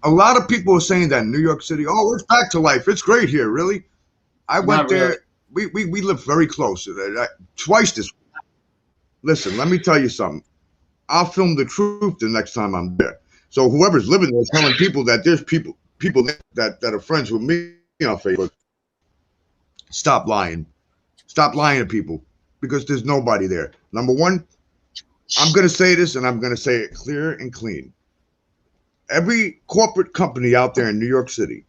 a lot of people are saying that in New York City, oh, it's back to life. It's great here, really. I went there. Really. We live very close. Twice this. Listen, let me tell you something. I'll film the truth the next time I'm there. So whoever's living there is telling people that there's people that are friends with me on Facebook. Stop lying. Stop lying to people because there's nobody there. Number one, I'm going to say this and I'm going to say it clear and clean. Every corporate company out there in New York City,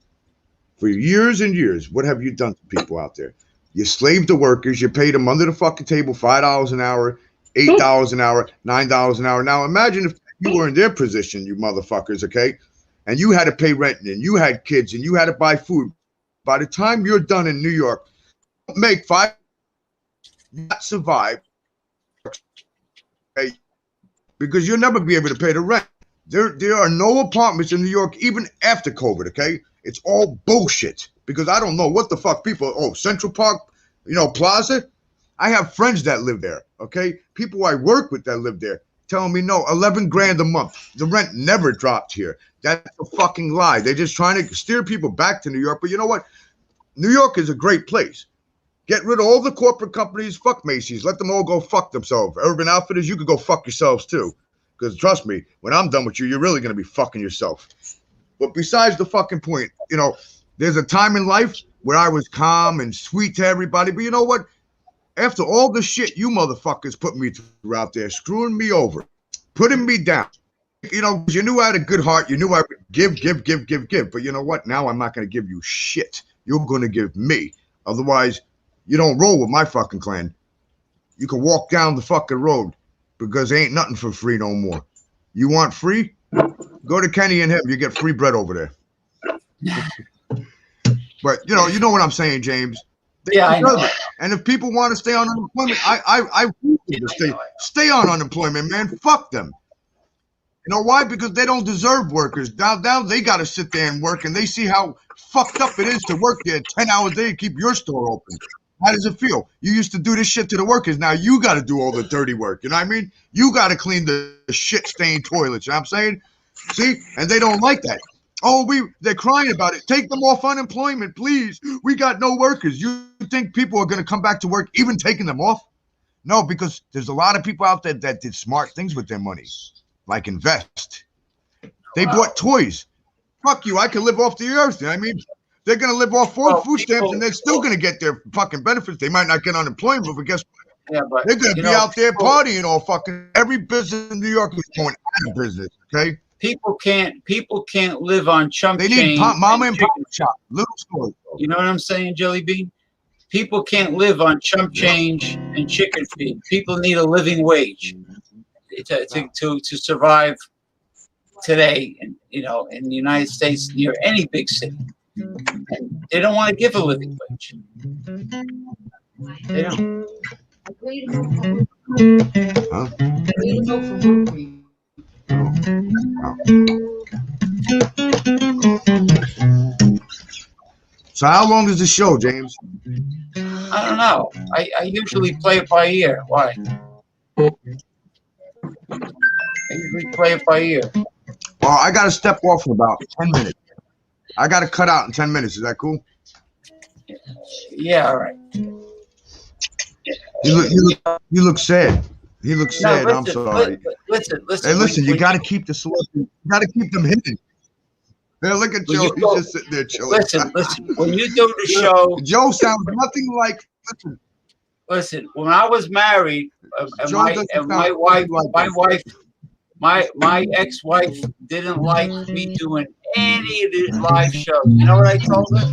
for years and years, what have you done to people out there? You slaved the workers. You paid them under the fucking table $5 an hour, $8 an hour, $9 an hour. Now imagine if you were in their position, you motherfuckers, okay? And you had to pay rent and you had kids and you had to buy food. By the time you're done in New York, make $5, not survive, okay? Because you'll never be able to pay the rent. There are no apartments in New York even after COVID, okay? It's all bullshit. because I don't know what the fuck people. Oh, Central Park, Plaza. I have friends that live there. Okay, people I work with that live there telling me no, 11 grand a month. The rent never dropped here. That's a fucking lie. They're just trying to steer people back to New York. But you know what? New York is a great place. Get rid of all the corporate companies. Fuck Macy's. Let them all go fuck themselves. Urban Outfitters, you could go fuck yourselves too. Because trust me, when I'm done with you, you're really going to be fucking yourself. But besides the fucking point, there's a time in life where I was calm and sweet to everybody. But you know what? After all the shit you motherfuckers put me through out there, screwing me over, putting me down, you knew I had a good heart. You knew I would give. But you know what? Now I'm not going to give you shit. You're going to give me. Otherwise, you don't roll with my fucking clan. You can walk down the fucking road because ain't nothing for free no more. You want free? Go to Kenny and him. You get free bread over there. But you know what I'm saying, James. I know. And if people want to stay on unemployment, I want them to stay on unemployment, man. Fuck them. You know why? Because they don't deserve workers. Now they got to sit there and work, and they see how fucked up it is to work there 10 hours a day and keep your store open. How does it feel? You used to do this shit to the workers. Now you got to do all the dirty work. You know what I mean? You got to clean the shit-stained toilets. You know what I'm saying? See? And they don't like that. Oh, they're crying about it. Take them off unemployment, please. We got no workers. You think people are going to come back to work even taking them off? No, because there's a lot of people out there that did smart things with their money, like invest. They bought toys. Fuck you. I can live off the earth. You know what I mean? They're going to live off food stamps, and they're still going to get their fucking benefits. They might not get unemployment, but guess what? Yeah, but they're going to be out there partying all fucking. Every business in New York is going out of business, okay? People can't live on chump change. They need mama and pop shop, little stores. You know what I'm saying, Jelly Bean? People can't live on chump change and chicken feed. People need a living wage to survive today. And in the United States, near any big city, and they don't want to give a living wage. They don't. Huh? So how long is the show, James? I don't know. I usually play it by ear. Why? I usually play it by ear. Well, I got to step off in about 10 minutes. I got to cut out in 10 minutes. Is that cool? Yeah, all right. You look sad. He looks sad. Listen, I'm sorry. Listen. Hey, listen, you got to keep the celebrity. You got to keep them hidden. Hey, look at Joe. He's just sitting there chilling. Listen. When you do the show, Joe sounds nothing like. Listen. When I was married, my ex-wife didn't like me doing any of the live shows. You know what I told her?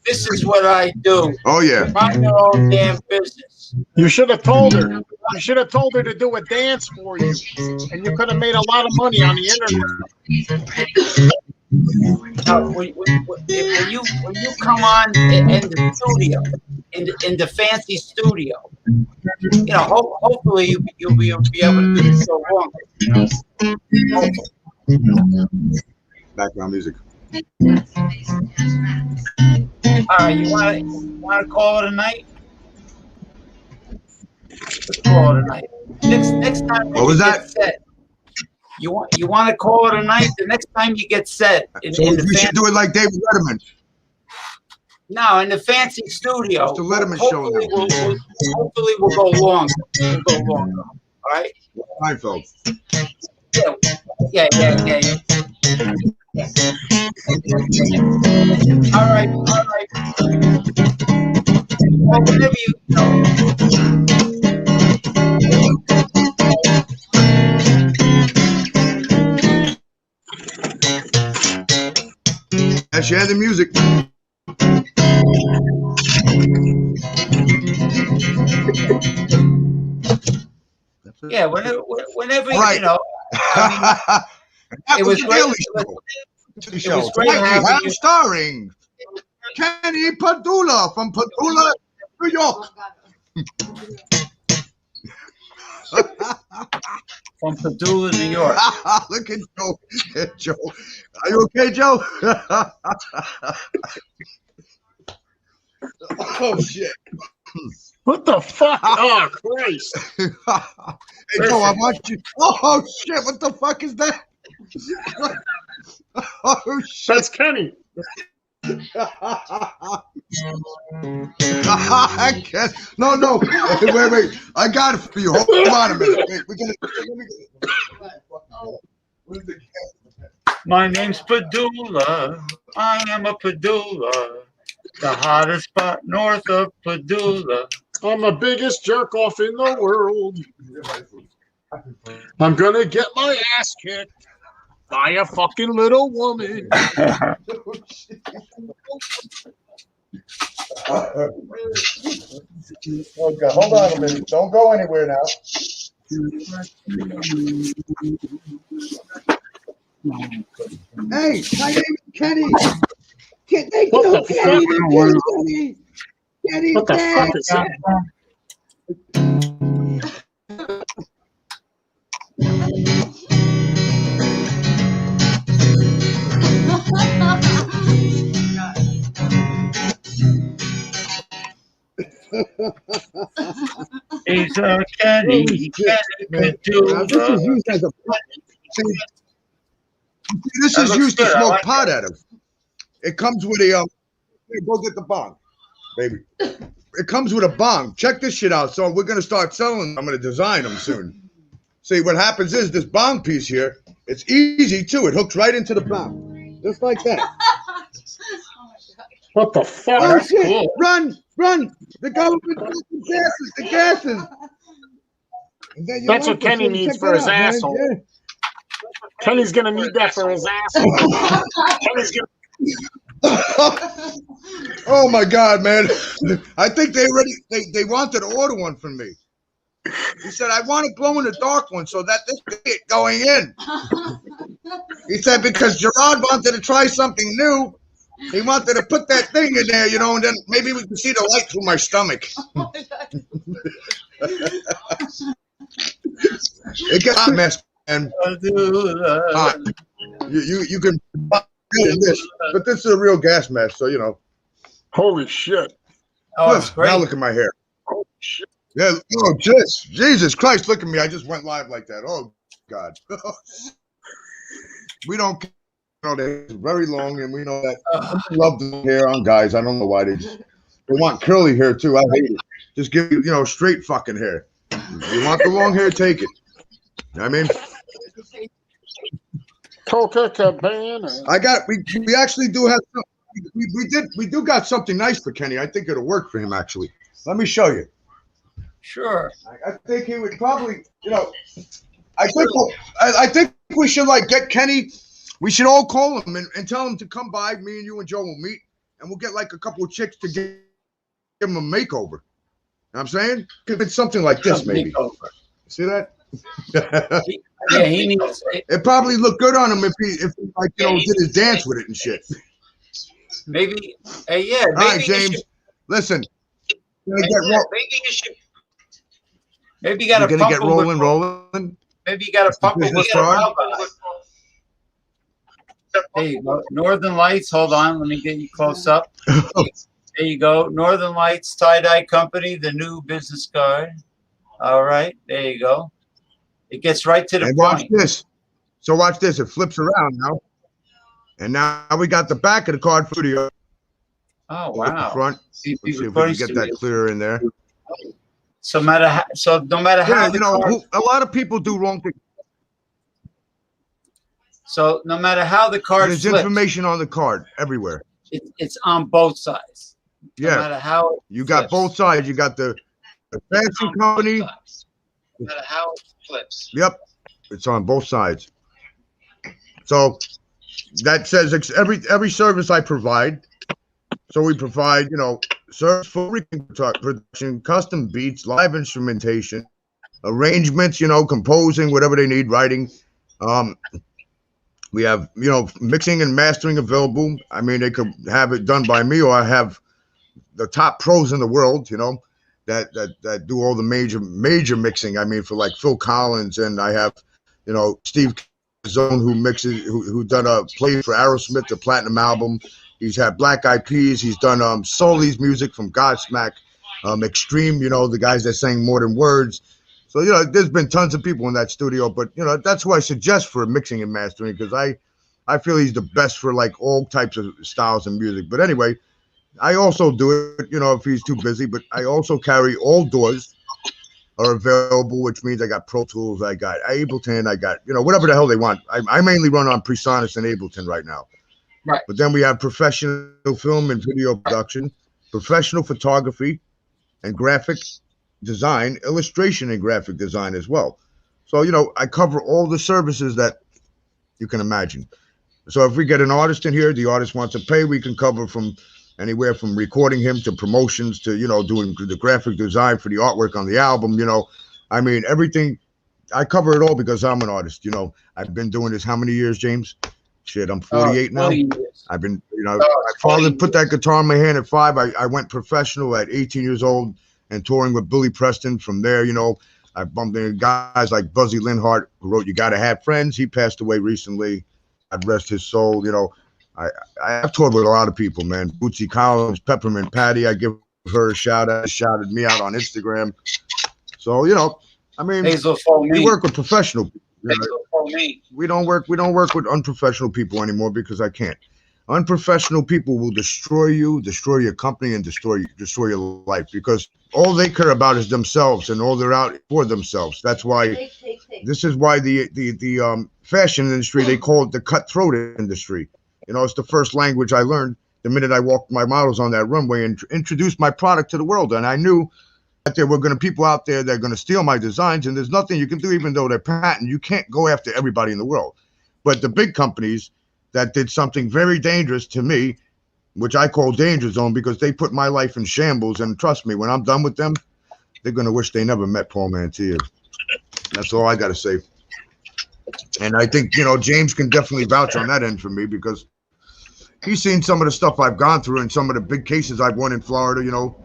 This is what I do. Oh yeah. Mind your own damn business. You should have told her. You should have told her to do a dance for you, and you could have made a lot of money on the internet. Now, when you come on in the studio, in the fancy studio, hopefully you'll be able to do the show longer. Background music. All right, you want to call it a night? Let's call it a night. Next time. What was that? Set, you want to call it a night? The next time you get set, You should do it like David Letterman. No, in the fancy studio. It's the Letterman show. Hopefully we'll go longer. All right. Seinfeld. Yeah. All right. Well, whenever you know. Share the music. Yeah, whenever right. It was great. It was great having you. Starring Kenny Padula from Padula, New York. From Padula, New York. Look at Joe. Joe. Are you okay, Joe? Oh, shit. What the fuck? Oh, Christ. Hey, Joe, I want you. Oh, shit. What the fuck is that? Oh, shit. That's Kenny. I can't. No. Wait. I got it for you. Hold on a minute. Wait, let me get it. My name's Padula. I am a Padula. The hottest spot north of Padula. I'm the biggest jerk off in the world. I'm gonna get my ass kicked by a fucking little woman. Okay, hold on a minute. Don't go anywhere now. Hey, my name is Kenny. Thank What you, the Kenny. What the fuck is that? He's a Kenny. Padula. This is used as a pot. This That is looks used to good. I smoke like pot out of. It comes with a hey, go get the bong, baby. It comes with a bong. Check this shit out. So we're gonna start selling. I'm gonna design them soon. See, what happens is this bong piece here. It's easy too. It hooks right into the bong, just like that. What the fuck? Oh That's shit! cool. Run! The government the gases. And then you That's like what Kenny it, so needs check for that his out, man. asshole. Yeah. Kenny's gonna need that for his asshole. Kenny's gonna. Oh my God, man! I think they wanted to order one from me. He said, "I want a glow in the dark one so that this can get going in." He said because Gerard wanted to try something new. He wanted to put that thing in there, you know, and then maybe we can see the light through my stomach. It gets a mess, man. You can buy it in this, but this is a real gas mask, so you know. Holy shit! Oh, it's great. Now look at my hair. Holy shit! Yeah. Oh, Jesus Christ! Look at me. I just went live like that. Oh God. We don't. You know, they're very long, and we know that. I love the hair on guys. I don't know why they want curly hair too. I hate it. Just give you straight fucking hair. You want the long hair, take it. You know what I mean, Coca Cabana. we actually do have we do got something nice for Kenny. I think it'll work for him actually. Let me show you. Sure. I think he would probably, I think we should get Kenny. We should all call him and tell him to come by. Me and you and Joe will meet, and we'll get a couple of chicks to give him a makeover. You know what I'm saying? If it's something like this, maybe. See that? Yeah, he needs. It probably looked good on him if he did his dance with it and shit. Maybe. Yeah. All right, James. Listen. Maybe you got to get rolling. Maybe you got to pump it with There you go. Northern Lights. Hold on. Let me get you close up. There you go. Northern Lights Tie-Dye Company, the new business card. All right. There you go. It gets right to the point. Watch this. So watch this. It flips around now. And now we got the back of the card for you. Oh, wow. Front. Let's see if we can get that clearer in there. No matter how a lot of people do wrong things. So no matter how the card There's flips, information on the card everywhere. It's on both sides. Yeah. No matter how you got both sides. You got the fashion company. No matter how it flips. Yep. It's on both sides. So that says every service I provide. So we provide, service for production, custom beats, live instrumentation, arrangements, composing, whatever they need, writing. We have, mixing and mastering available. I mean, they could have it done by me, or I have the top pros in the world, that do all the major mixing. I mean, for like Phil Collins, and I have, you know, Steve Zone who mixes, who done a play for Aerosmith, the platinum album. He's had Black Eyed Peas. He's done Soulie's music from Godsmack, Extreme. You know, the guys that sang More Than Words. So you know, there's been tons of people in that studio, but you know, that's who I suggest for mixing and mastering, because I feel he's the best for like all types of styles of music. But anyway, I also do it, you know, if he's too busy, but I also carry all doors are available, which means I got Pro Tools, I got Ableton, I got, you know, whatever the hell they want. I mainly run on PreSonus and Ableton right now. Right. But then we have professional film and video production, professional photography and graphic design, illustration and graphic design as well. So, you know, I cover all the services that you can imagine. So if we get an artist in here, the artist wants to pay, we can cover from anywhere from recording him to promotions to, you know, doing the graphic design for the artwork on the album. You know, I mean, everything. I cover it all because I'm an artist. You know, I've been doing this how many years, James? Shit, I'm 48 now. I've been, you know, my father put that guitar in my hand at 5. I went professional at 18 years old and touring with Billy Preston. From there, you know, I bumped into guys like Buzzy Linhart, who wrote You Gotta Have Friends. He passed away recently. God rest his soul. You know, I've toured with a lot of people, man. Bootsy Collins, Peppermint Patty. I give her a shout out. Shouted me out on Instagram. So, you know, I mean, we work with professional people. We don't work with unprofessional people anymore because I can't. Unprofessional people will destroy you, destroy your company, and destroy your life, because all they care about is themselves, and all they're out for themselves. That's why this is why the fashion industry, they call it the cutthroat industry. You know, it's the first language I learned the minute I walked my models on that runway and introduced my product to the world. And I knew that there were going to people out there that are going to steal my designs, and there's nothing you can do, even though they're patent. You can't go after everybody in the world. But the big companies that did something very dangerous to me, which I call danger zone, because they put my life in shambles. And trust me, when I'm done with them, they're going to wish they never met Paul Mantia. That's all I got to say. And I think, you know, James can definitely vouch on that end for me, because he's seen some of the stuff I've gone through and some of the big cases I've won in Florida. You know,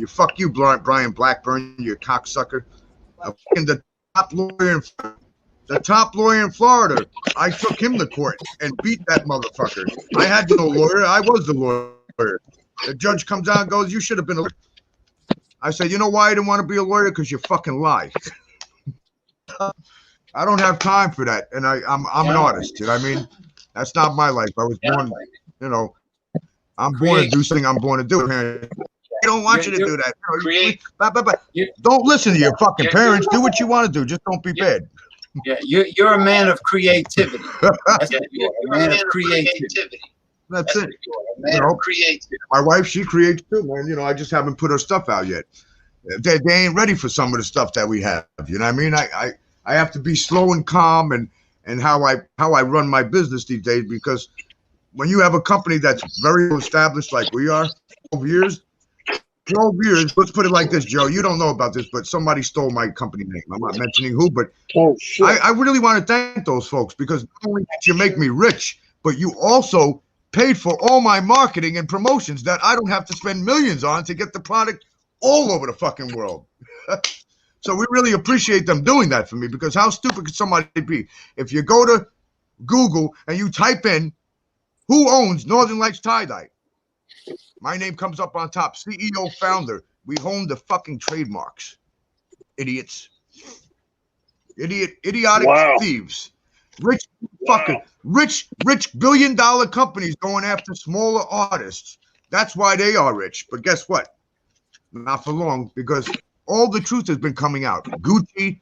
fuck you, Brian Blackburn, you cocksucker. The top lawyer in Florida, I took him to court and beat that motherfucker. I had no lawyer. I was the lawyer. The judge comes out and goes, you should have been a lawyer. I said, you know why I didn't want to be a lawyer? Because you fucking lie. I don't have time for that. And I'm an artist. You know what I mean? That's not my life. I was born, you know, I'm born to do something. I'm born to do it. They don't want you to do that. Don't listen to your fucking parents. Do what you want to do. Just don't be bad. Yeah, you're a man of creativity. That's it. You're a man of creativity. That's it. You know, my wife, she creates too, man. You know, I just haven't put her stuff out yet. They ain't ready for some of the stuff that we have. You know what I mean? I have to be slow and calm and how I run my business these days, because when you have a company that's very established like we are, 12 years, let's put it like this, Joe. You don't know about this, but somebody stole my company name. I'm not mentioning who, but I really want to thank those folks, because not only did you make me rich, but you also paid for all my marketing and promotions that I don't have to spend millions on to get the product all over the fucking world. So we really appreciate them doing that for me, because how stupid could somebody be? If you go to Google and you type in who owns Northern Lights tie-dye, my name comes up on top. CEO, founder. We own the fucking trademarks. Idiots. Idiotic thieves. Rich billion-dollar companies going after smaller artists. That's why they are rich. But guess what? Not for long, because all the truth has been coming out. Gucci,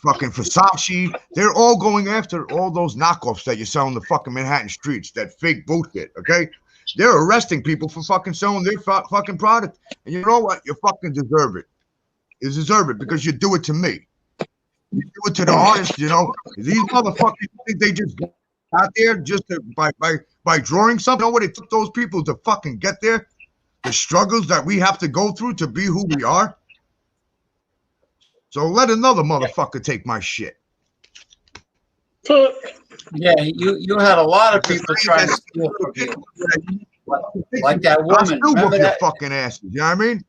fucking Versace, they're all going after all those knockoffs that you sell in the fucking Manhattan streets, that fake bullshit, okay? They're arresting people for fucking selling their fucking product. And you know what? You fucking deserve it. You deserve it, because you do it to me. You do it to the artists, you know. These motherfuckers think they just got out there just to, by drawing something. You know what it took those people to fucking get there? The struggles that we have to go through to be who we are. So let another motherfucker take my shit. Yeah, you had a lot of people trying to steal from you. Like that woman. I still whoop your fucking asses. You know what I mean?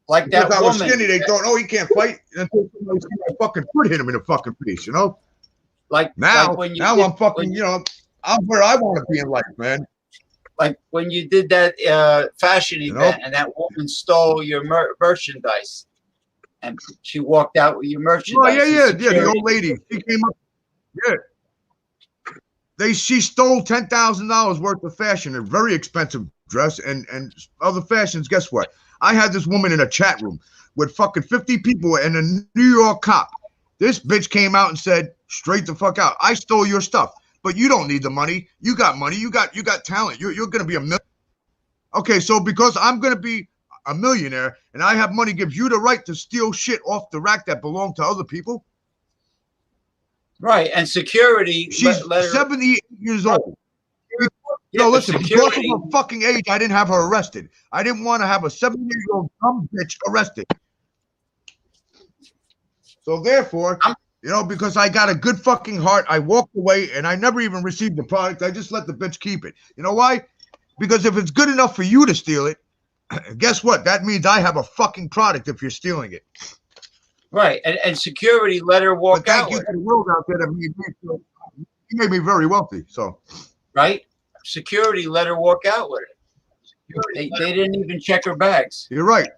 Like Because that I was woman. skinny, they thought, oh, he can't fight until somebody see my fucking foot hit him in the fucking face, you know? Like Now, when you now did, I'm fucking, you know, I'm where I want to be in life, man. like when you did that fashion You event, know? and that woman stole your merchandise, and she walked out with your merchandise. Oh, yeah, and yeah, the security- old lady. She came up. Yeah. She stole $10,000 worth of fashion, a very expensive dress, and other fashions. Guess what? I had this woman in a chat room with fucking 50 people and a New York cop. This bitch came out and said, straight the fuck out, I stole your stuff, but you don't need the money. You got money. You got talent. You're gonna be a million. Okay, so because I'm gonna be a millionaire and I have money, gives you the right to steal shit off the rack that belonged to other people. Right, and security. She's let her, 78 years old. yeah, No, listen, because of security. her fucking age, I didn't have her arrested. I didn't want to have a 78-year-old dumb bitch arrested. So therefore, you know, because I got a good fucking heart, I walked away and I never even received the product. I just let the bitch keep it. You know why? Because if it's good enough for you to steal it, guess what? That means I have a fucking product if you're stealing it. Right, and security let her walk But out. thank you to the world out there that made me very wealthy. So, right, security let her walk out with it. They didn't even check her bags. you're right.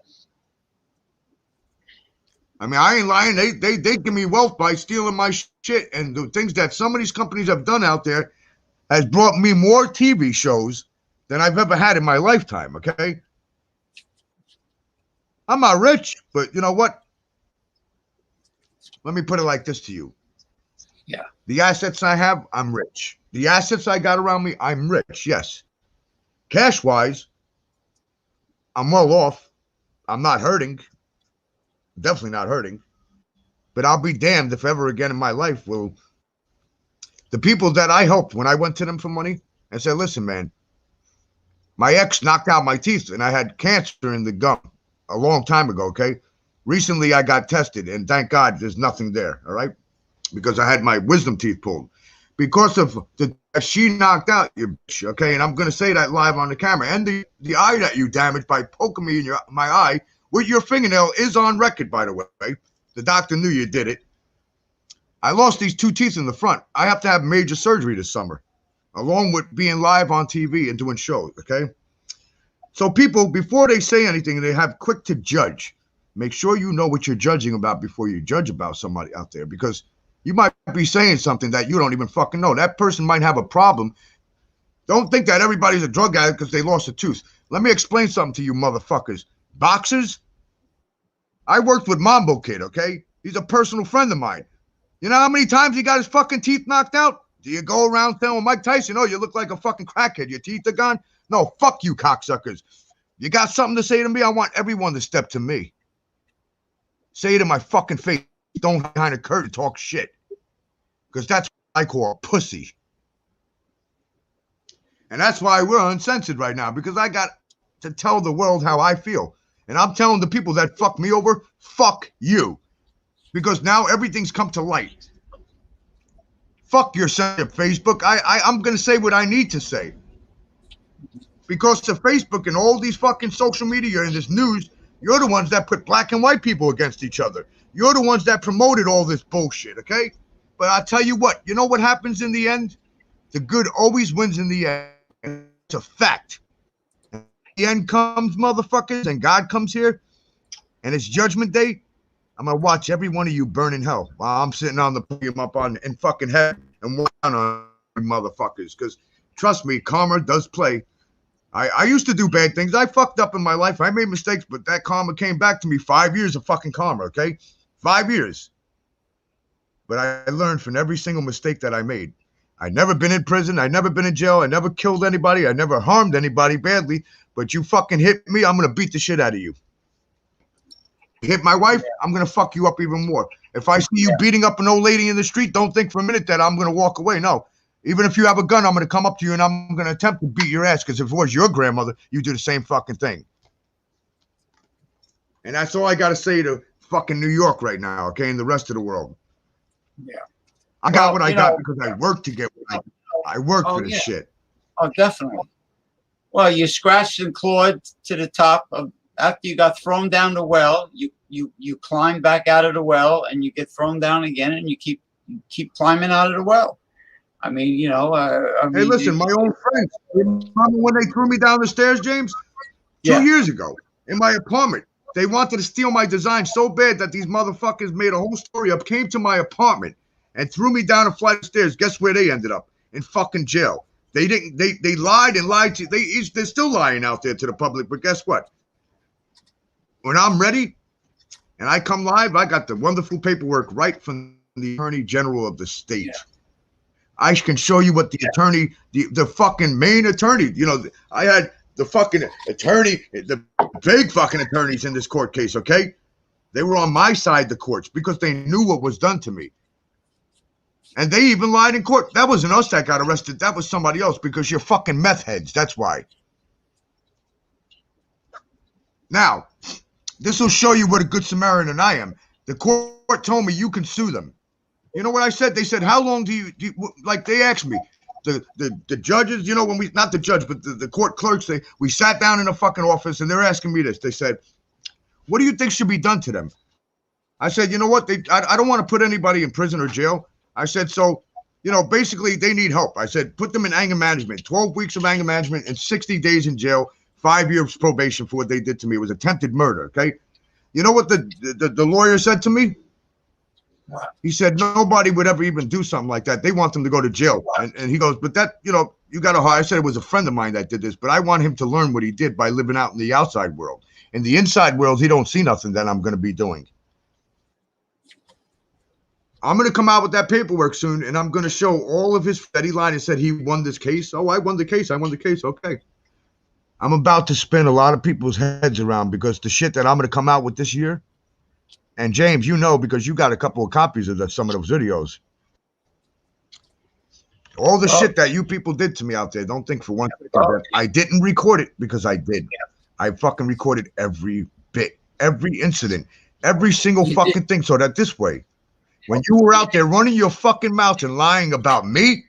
I mean, I ain't lying. They give me wealth by stealing my shit, and the things that some of these companies have done out there has brought me more TV shows than I've ever had in my lifetime. Okay, I'm not rich, but you know what? Let me put it like this to you. Yeah. The assets I have, I'm rich. The assets I got around me, I'm rich. Yes. Cash-wise, I'm well off. I'm not hurting. Definitely not hurting. But I'll be damned if ever again in my life will the people that I helped when I went to them for money and said, listen, man, my ex knocked out my teeth and I had cancer in the gum a long time ago, okay? Recently, I got tested, and thank God there's nothing there, all right? Because I had my wisdom teeth pulled. Because of the she knocked out you, okay? And I'm going to say that live on the camera. And the eye that you damaged by poking me in my eye with your fingernail is on record, by the way. The doctor knew you did it. I lost these 2 teeth in the front. I have to have major surgery this summer, along with being live on TV and doing shows, okay? So people, before they say anything, they have quick to judge. Make sure you know what you're judging about before you judge about somebody out there, because you might be saying something that you don't even fucking know. That person might have a problem. Don't think that everybody's a drug addict because they lost a tooth. Let me explain something to you motherfuckers. Boxers, I worked with Mambo Kid, okay? He's a personal friend of mine. You know how many times he got his fucking teeth knocked out? Do you go around telling Mike Tyson, oh, you look like a fucking crackhead, your teeth are gone? No, fuck you, cocksuckers. You got something to say to me? I want everyone to step to me. Say it in my fucking face. Don't behind a curtain talk shit. Because that's what I call a pussy. And that's why we're uncensored right now, because I got to tell the world how I feel. And I'm telling the people that fuck me over, fuck you. Because now everything's come to light. Fuck your Facebook. I'm going to say what I need to say. Because of Facebook and all these fucking social media and this news, you're the ones that put black and white people against each other. You're the ones that promoted all this bullshit, okay? But I'll tell you what, you know what happens in the end? The good always wins in the end. It's a fact. And the end comes, motherfuckers, and God comes here, and it's Judgment Day. I'm going to watch every one of you burn in hell while I'm sitting on the podium up in fucking heaven and watch on motherfuckers. Because trust me, karma does play. I used to do bad things. I fucked up in my life. I made mistakes, but that karma came back to me. 5 years of fucking karma, okay? 5 years. But I learned from every single mistake that I made. I never been in prison. I never been in jail. I never killed anybody. I never harmed anybody badly. But you fucking hit me, I'm going to beat the shit out of you. You hit my wife, I'm going to fuck you up even more. If I see you beating up an old lady in the street, don't think for a minute that I'm going to walk away. No. Even if you have a gun, I'm going to come up to you and I'm going to attempt to beat your ass, because if it was your grandmother, you do the same fucking thing. And that's all I got to say to fucking New York right now, okay, and the rest of the world. Yeah. I got what I got because I worked to get what I worked for this shit. Oh, definitely. Well, you scratched and clawed to the top of After you got thrown down the well, you climb back out of the well, and you get thrown down again, and you keep climbing out of the well. I mean, you know. Hey, listen, my own friends. Remember when they threw me down the stairs, James? 2 years ago in my apartment. They wanted to steal my design so bad that these motherfuckers made a whole story up, came to my apartment, and threw me down a flight of stairs. Guess where they ended up? In fucking jail. They didn't. They lied and lied to. They're still lying out there to the public. But guess what? When I'm ready and I come live, I got the wonderful paperwork right from the Attorney General of the state. Yeah. I can show you what the attorney, the fucking main attorney, you know, I had the fucking attorney, the big fucking attorneys in this court case, okay? They were on my side of the courts because they knew what was done to me. And they even lied in court. That wasn't us that got arrested. That was somebody else because you're fucking meth heads. That's why. Now, this will show you what a good Samaritan I am. The court told me you can sue them. You know what I said? They said, how long do you like, they asked me, the judges, you know, when we, not the judge, but the court clerks, we sat down in a fucking office and they're asking me this. They said, what do you think should be done to them? I said, you know what? I don't want to put anybody in prison or jail. I said, so, you know, basically they need help. I said, put them in anger management, 12 weeks of anger management and 60 days in jail, 5 years probation for what they did to me. It was attempted murder. Okay. You know what the lawyer said to me? He said, nobody would ever even do something like that. They want them to go to jail. And he goes, but that, you know, you got to hire. I said it was a friend of mine that did this, but I want him to learn what he did by living out in the outside world. In the inside world, he don't see nothing that I'm going to be doing. I'm going to come out with that paperwork soon, and I'm going to show all of his that he lied and said he won this case. Oh, I won the case. I won the case. Okay. I'm about to spin a lot of people's heads around because the shit that I'm going to come out with this year. And James, you know, because you got a couple of copies of some of those videos. All the shit that you people did to me out there, don't think for one second that I didn't record it because I did. I fucking recorded every bit, every incident, every single fucking thing. So that this way, when you were out there running your fucking mouth and lying about me,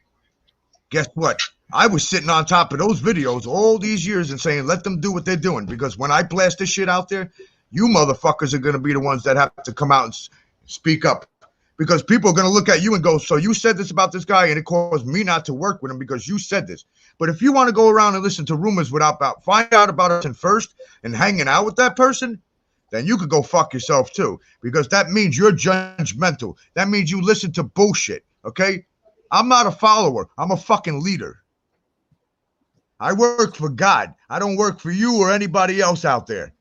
guess what? I was sitting on top of those videos all these years and saying, let them do what they're doing. Because when I blast this shit out there, you motherfuckers are going to be the ones that have to come out and speak up because people are going to look at you and go, so you said this about this guy and it caused me not to work with him because you said this. But if you want to go around and listen to rumors without find out about a person first and hanging out with that person, then you could go fuck yourself too because that means you're judgmental. That means you listen to bullshit, okay? I'm not a follower. I'm a fucking leader. I work for God. I don't work for you or anybody else out there.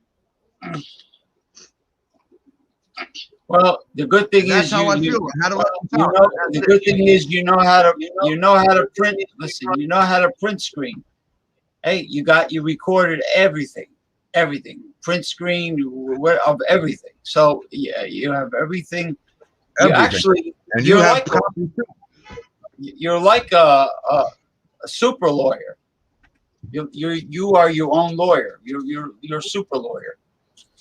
Well, the good thing is the good thing is you know how to print. Listen, you know how to print screen. Hey, you recorded everything, print screen of everything. So yeah, you have everything. You're like a super lawyer. You are your own lawyer. You're a super lawyer.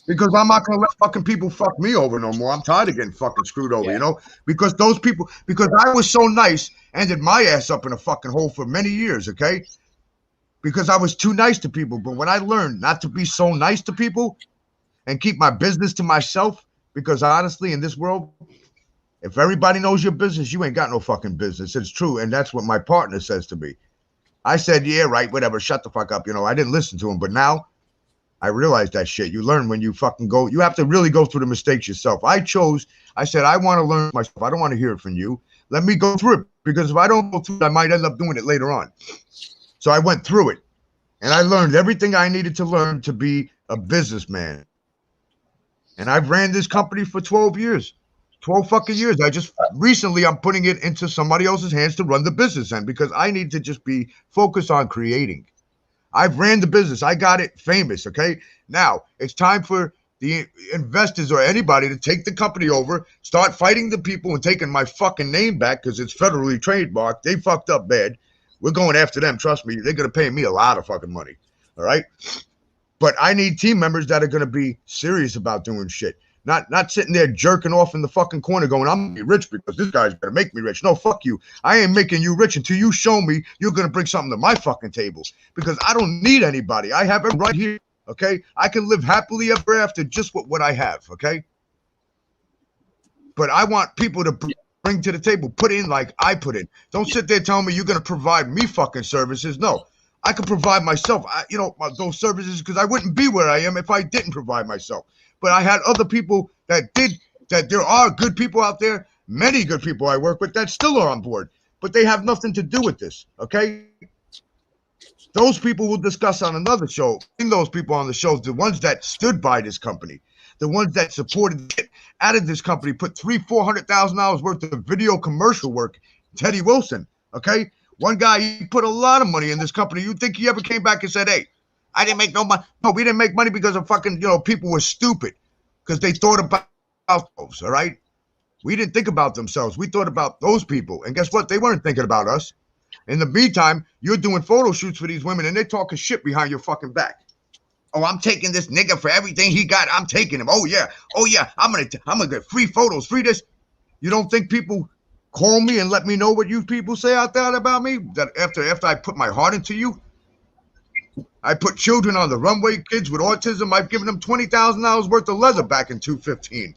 Because I'm not going to let fucking people fuck me over no more. I'm tired of getting fucking screwed over, you know? Because those people, because I was so nice, ended my ass up in a fucking hole for many years, okay? Because I was too nice to people. But when I learned not to be so nice to people and keep my business to myself, because honestly, in this world, if everybody knows your business, you ain't got no fucking business. It's true. And that's what my partner says to me. I said, yeah, right, whatever, shut the fuck up. You know, I didn't listen to him, but now I realized that shit. You learn when you fucking go. You have to really go through the mistakes yourself. I said, I want to learn myself. I don't want to hear it from you. Let me go through it. Because if I don't go through it, I might end up doing it later on. So I went through it. And I learned everything I needed to learn to be a businessman. And I've ran this company for 12 years. 12 fucking years. Recently, I'm putting it into somebody else's hands to run the business end because I need to just be focused on creating. I've ran the business. I got it famous, okay? Now, it's time for the investors or anybody to take the company over, start fighting the people and taking my fucking name back because it's federally trademarked. They fucked up bad. We're going after them. Trust me. They're going to pay me a lot of fucking money, all right? But I need team members that are going to be serious about doing shit. Not sitting there jerking off in the fucking corner going, I'm going to be rich because this guy's going to make me rich. No, fuck you. I ain't making you rich until you show me you're going to bring something to my fucking table because I don't need anybody. I have it right here. Okay, I can live happily ever after just with what I have. Okay, but I want people to bring to the table, put in like I put in. Don't sit there telling me you're gonna provide me fucking services. No, I can provide myself. Those services because I wouldn't be where I am if I didn't provide myself. But I had other people that did. That there are good people out there, many good people I work with that still are on board, but they have nothing to do with this. Okay. Those people will discuss on another show. Bring those people on the shows, the ones that stood by this company, the ones that supported it, added this company, put $400,000 worth of video commercial work. Teddy Wilson, okay? One guy, he put a lot of money in this company. You think he ever came back and said, hey, I didn't make no money. No, we didn't make money because of fucking, people were stupid because they thought about themselves, all right? We didn't think about themselves. We thought about those people. And guess what? They weren't thinking about us. In the meantime, you're doing photo shoots for these women and they're talking shit behind your fucking back. Oh, I'm taking this nigga for everything he got. I'm taking him. Oh yeah. I'm gonna get free photos, free this. You don't think people call me and let me know what you people say out there about me? That after I put my heart into you, I put children on the runway, kids with autism. I've given them $20,000 worth of leather back in 2015.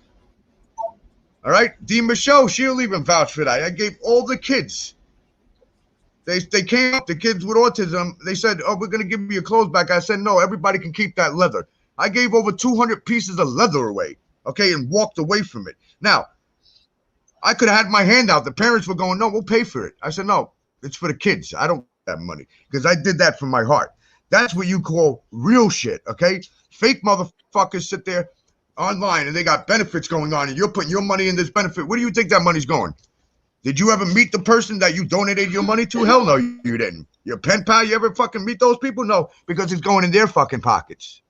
All right, Dee Michelle, she'll even vouch for that. I gave all the kids. They came up, the kids with autism. They said, oh, we're going to give you your clothes back. I said, no, everybody can keep that leather. I gave over 200 pieces of leather away, okay, and walked away from it. Now, I could have had my hand out. The parents were going, no, we'll pay for it. I said, no, it's for the kids. I don't have money because I did that from my heart. That's what you call real shit, okay? Fake motherfuckers sit there online and they got benefits going on and you're putting your money in this benefit. Where do you think that money's going? Did you ever meet the person that you donated your money to? Hell no, you didn't. Your pen pal, you ever fucking meet those people? No, because it's going in their fucking pockets.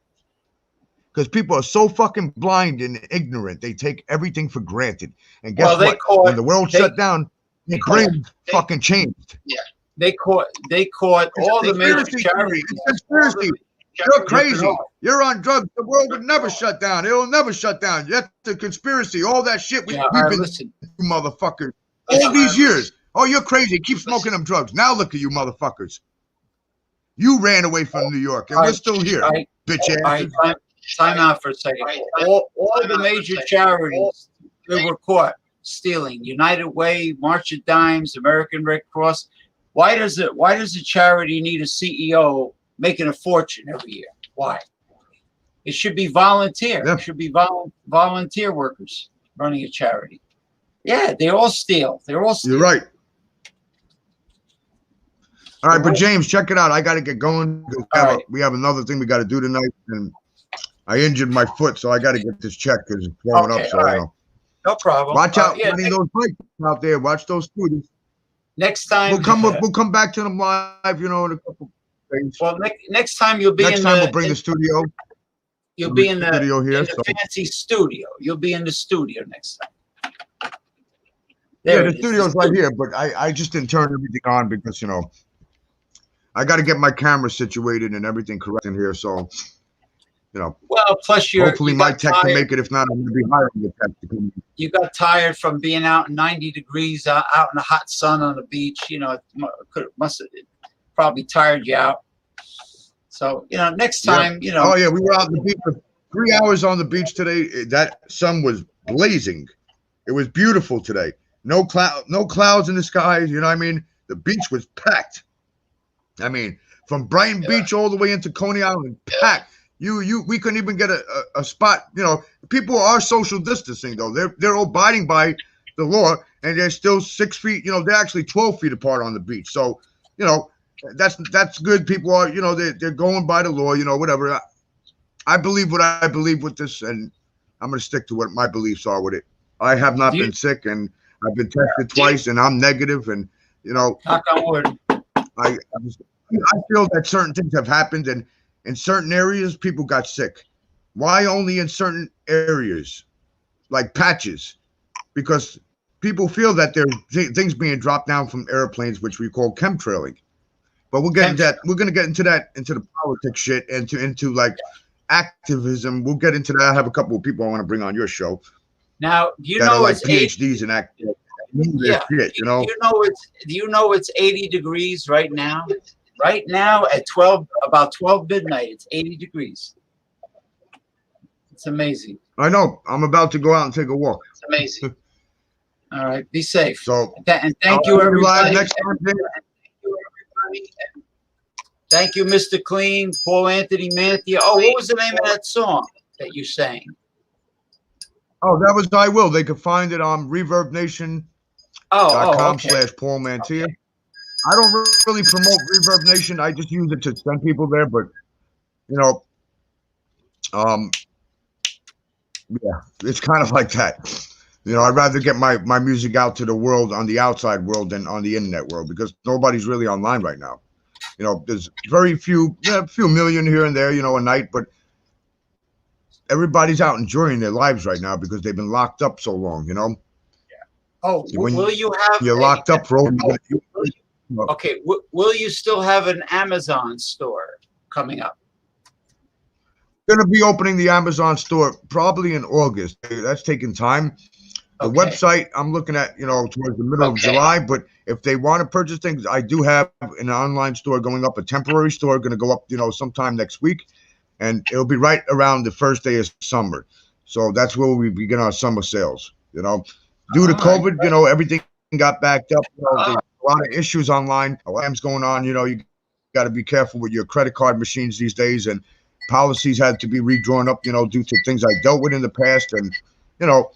Because people are so fucking blind and ignorant, they take everything for granted. And guess what? When the world shut down, their brain fucking changed. Yeah, they caught all the major charities. It's conspiracy. You're crazy. You're on drugs. The world would never shut down. It'll never shut down. That's the conspiracy. All that shit we've been through, motherfuckers. All these years. Oh, you're crazy. Keep smoking them drugs. Now look at you, motherfuckers. You ran away from New York, and we're still here, bitch ass. Time out for a second. All the major charities that were caught stealing, United Way, March of Dimes, American Red Cross. Why does a charity need a CEO making a fortune every year? Why? It should be volunteer. Yeah. It should be volunteer workers running a charity. Yeah, they all steal. They're all steal. You're right. All right, but James, check it out. I got to get going. We have another thing we got to do tonight, and I injured my foot, so I got to get this checked because it's blowing up. So no problem. Watch out, those bikes out there. Watch those scooters. Next time we'll come back to them live. In a couple days. Well, next time you'll be we'll bring the studio. You'll be in the studio here, fancy studio. You'll be in the studio next time. The studio's right here, but I just didn't turn everything on because I got to get my camera situated and everything correct in here. So, well, plus hopefully my tech can make it. If not, I'm going to be hiring the tech to come in. You got tired from being out in 90 degrees out in the hot sun on the beach. It must have probably tired you out. So, next time, Oh yeah, we were out on the beach for 3 hours on the beach today. That sun was blazing. It was beautiful today. No clouds in the sky. You know what I mean? The beach was packed. I mean, from Brighton Beach all the way into Coney Island, packed. We couldn't even get a spot. People are social distancing though. They're abiding by the law, and they're still 6 feet. They're actually 12 feet apart on the beach. So, that's good. People are, they're going by the law. Whatever. I believe what I believe with this, and I'm going to stick to what my beliefs are with it. I have not been sick, and I've been tested twice, and I'm negative, and knock on wood. I feel that certain things have happened, and in certain areas, people got sick. Why only in certain areas, like patches? Because people feel that there's things being dropped down from airplanes, which we call chemtrailing. But we'll get into that. We're gonna get into the politics shit, into like activism. We'll get into that. I have a couple of people I want to bring on your show. Now, it's PhDs in activism. Yeah. Shit, Do you know it's 80 degrees right now? Right now at about 12 midnight, it's 80 degrees. It's amazing. I know. I'm about to go out and take a walk. It's amazing. All right, be safe. So, And thank you, everybody. Next time, Jay. Thank you, Mr. Clean, Paul Anthony Mantia. Oh, what was the name of that song that you sang? Oh, that was I Will. They could find it on ReverbNation.com / Paul Mantia. Okay. I don't really promote Reverb Nation. I just use it to send people there. But, you know, yeah, it's kind of like that. You know, I'd rather get my music out to the world on the outside world than on the internet world because nobody's really online right now. You know, there's very few, a few million here and there, you know, a night, but everybody's out enjoying their lives right now because they've been locked up so long, you know? Yeah. Oh, will you have... You're locked up for... Okay, will you still have an Amazon store coming up? Going to be opening the Amazon store probably in August. That's taking time. The website I'm looking at, you know, towards the middle of July. But if they want to purchase things, I do have an online store going up, a temporary store going to go up, you know, sometime next week, and it'll be right around the first day of summer. So that's where we begin our summer sales. You know, due to COVID, you know, everything got backed up. You know, there's a lot of issues online. A lot's going on. You know, you got to be careful with your credit card machines these days, and policies had to be redrawn up, you know, due to things I dealt with in the past. And, you know,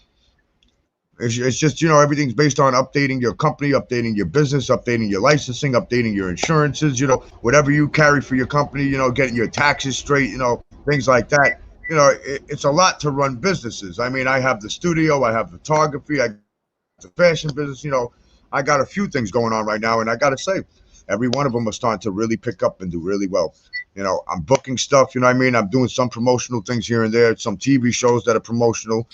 it's just, you know, everything's based on updating your company, updating your business, updating your licensing, updating your insurances, you know, whatever you carry for your company, you know, getting your taxes straight, you know, things like that. You know, it's a lot to run businesses. I mean, I have the studio, I have photography, I got the fashion business, you know, I got a few things going on right now. And I got to say, every one of them are starting to really pick up and do really well. You know, I'm booking stuff, you know what I mean? I'm doing some promotional things here and there, some TV shows that are promotional.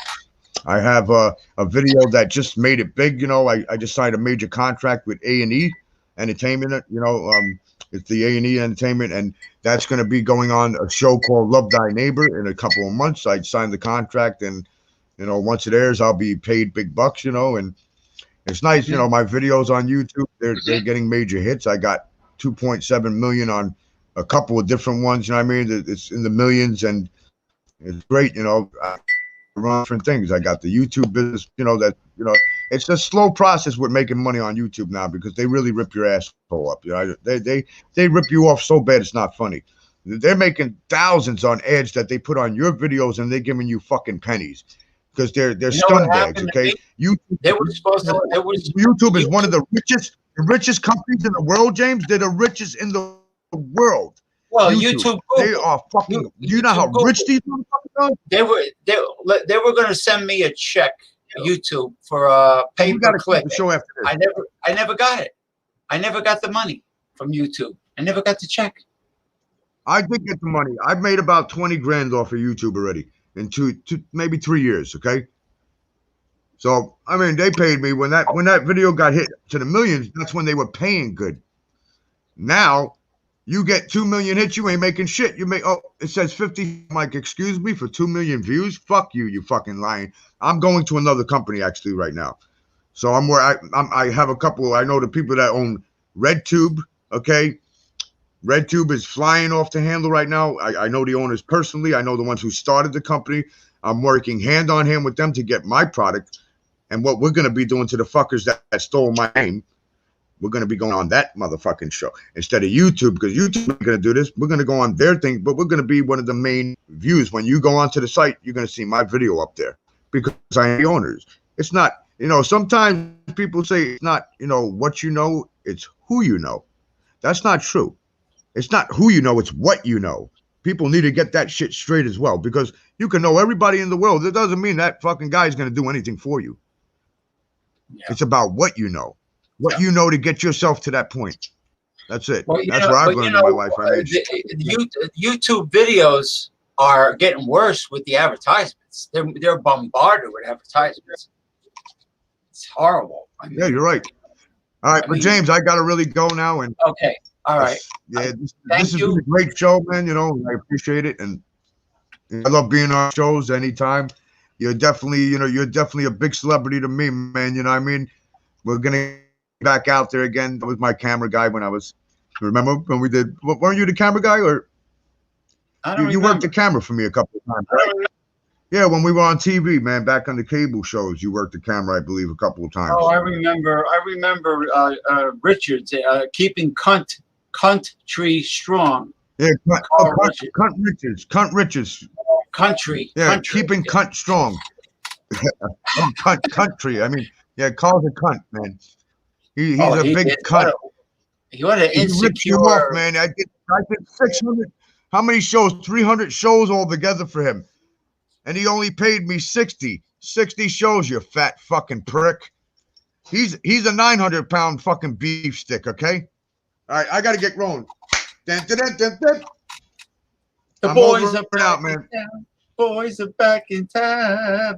I have a video that just made it big. You know, I just signed a major contract with A&E Entertainment. You know, it's the A&E Entertainment, and that's going to be going on a show called Love Thy Neighbor in a couple of months. I signed the contract, and, you know, once it airs, I'll be paid big bucks, you know, and it's nice. You know, my videos on YouTube, they're getting major hits. I got 2.7 million on a couple of different ones. You know what I mean? It's in the millions, and it's great. You know, I run different things. I got the YouTube business. You know that. You know, it's a slow process with making money on YouTube now because they really rip your asshole up. You know, they rip you off so bad it's not funny. They're making thousands on ads that they put on your videos, and they're giving you fucking pennies because they're scumbags. Okay, YouTube is one of the richest companies in the world, James. They're the richest in the world. Well, YouTube, they are fucking. Do you know how rich these motherfuckers are? They were going to send me a check, YouTube, for a pay-per-click. Show after this. I never got it. I never got the money from YouTube. I never got the check. I did get the money. I've made about 20 grand off of YouTube already in maybe 3 years. Okay. So I mean, they paid me when that video got hit to the millions. That's when they were paying good. Now you get 2 million hits, you ain't making shit. You make it says 50. I'm like, excuse me, for 2 million views? Fuck you, you fucking lying. I'm going to another company actually right now. So I have a couple. I know the people that own RedTube. Okay, RedTube is flying off the handle right now. I know the owners personally. I know the ones who started the company. I'm working hand on hand with them to get my product. And what we're going to be doing to the fuckers that stole my name, we're going to be going on that motherfucking show instead of YouTube, because YouTube ain't going to do this. We're going to go on their thing, but we're going to be one of the main views. When you go onto the site, you're going to see my video up there because I am the owners. It's not, you know, sometimes people say it's not, you know, what you know, it's who you know. That's not true. It's not who you know, it's what you know. People need to get that shit straight as well, because you can know everybody in the world. It doesn't mean that fucking guy is going to do anything for you. Yeah. It's about what you know. What you know to get yourself to that point. That's it. Well, that's what I've learned in my life. YouTube videos are getting worse with the advertisements. They're bombarded with advertisements. It's horrible. I mean, yeah, you're right. All right, but James, I got to really go now. And okay, all right. Yeah, this has been a great show, man. You know, I appreciate it, and I love being on shows anytime. You're definitely a big celebrity to me, man. You know what I mean? We're gonna back out there again. That was my camera guy when I was. Remember when we did? Weren't you the camera guy, or I don't you worked the camera for me a couple of times, right? Yeah, when we were on TV, man, back on the cable shows, you worked the camera, I believe, a couple of times. Oh, I remember Richards keeping country strong. Yeah, Cunt cunt Richards. Country. Yeah, country. keeping cunt strong. Oh, country. I mean, yeah, Carl's a cunt, man. He's a big cunt. What an He rips you insecure. off, man. I did 600. How many shows? 300 shows altogether for him, and he only paid me 60. 60 shows, you fat fucking prick. He's a 900-pound fucking beef stick. Okay. All right, I gotta get rolling. Dun, dun, dun, dun, dun. The I'm boys over are and back out, man. in town. Boys are back in town.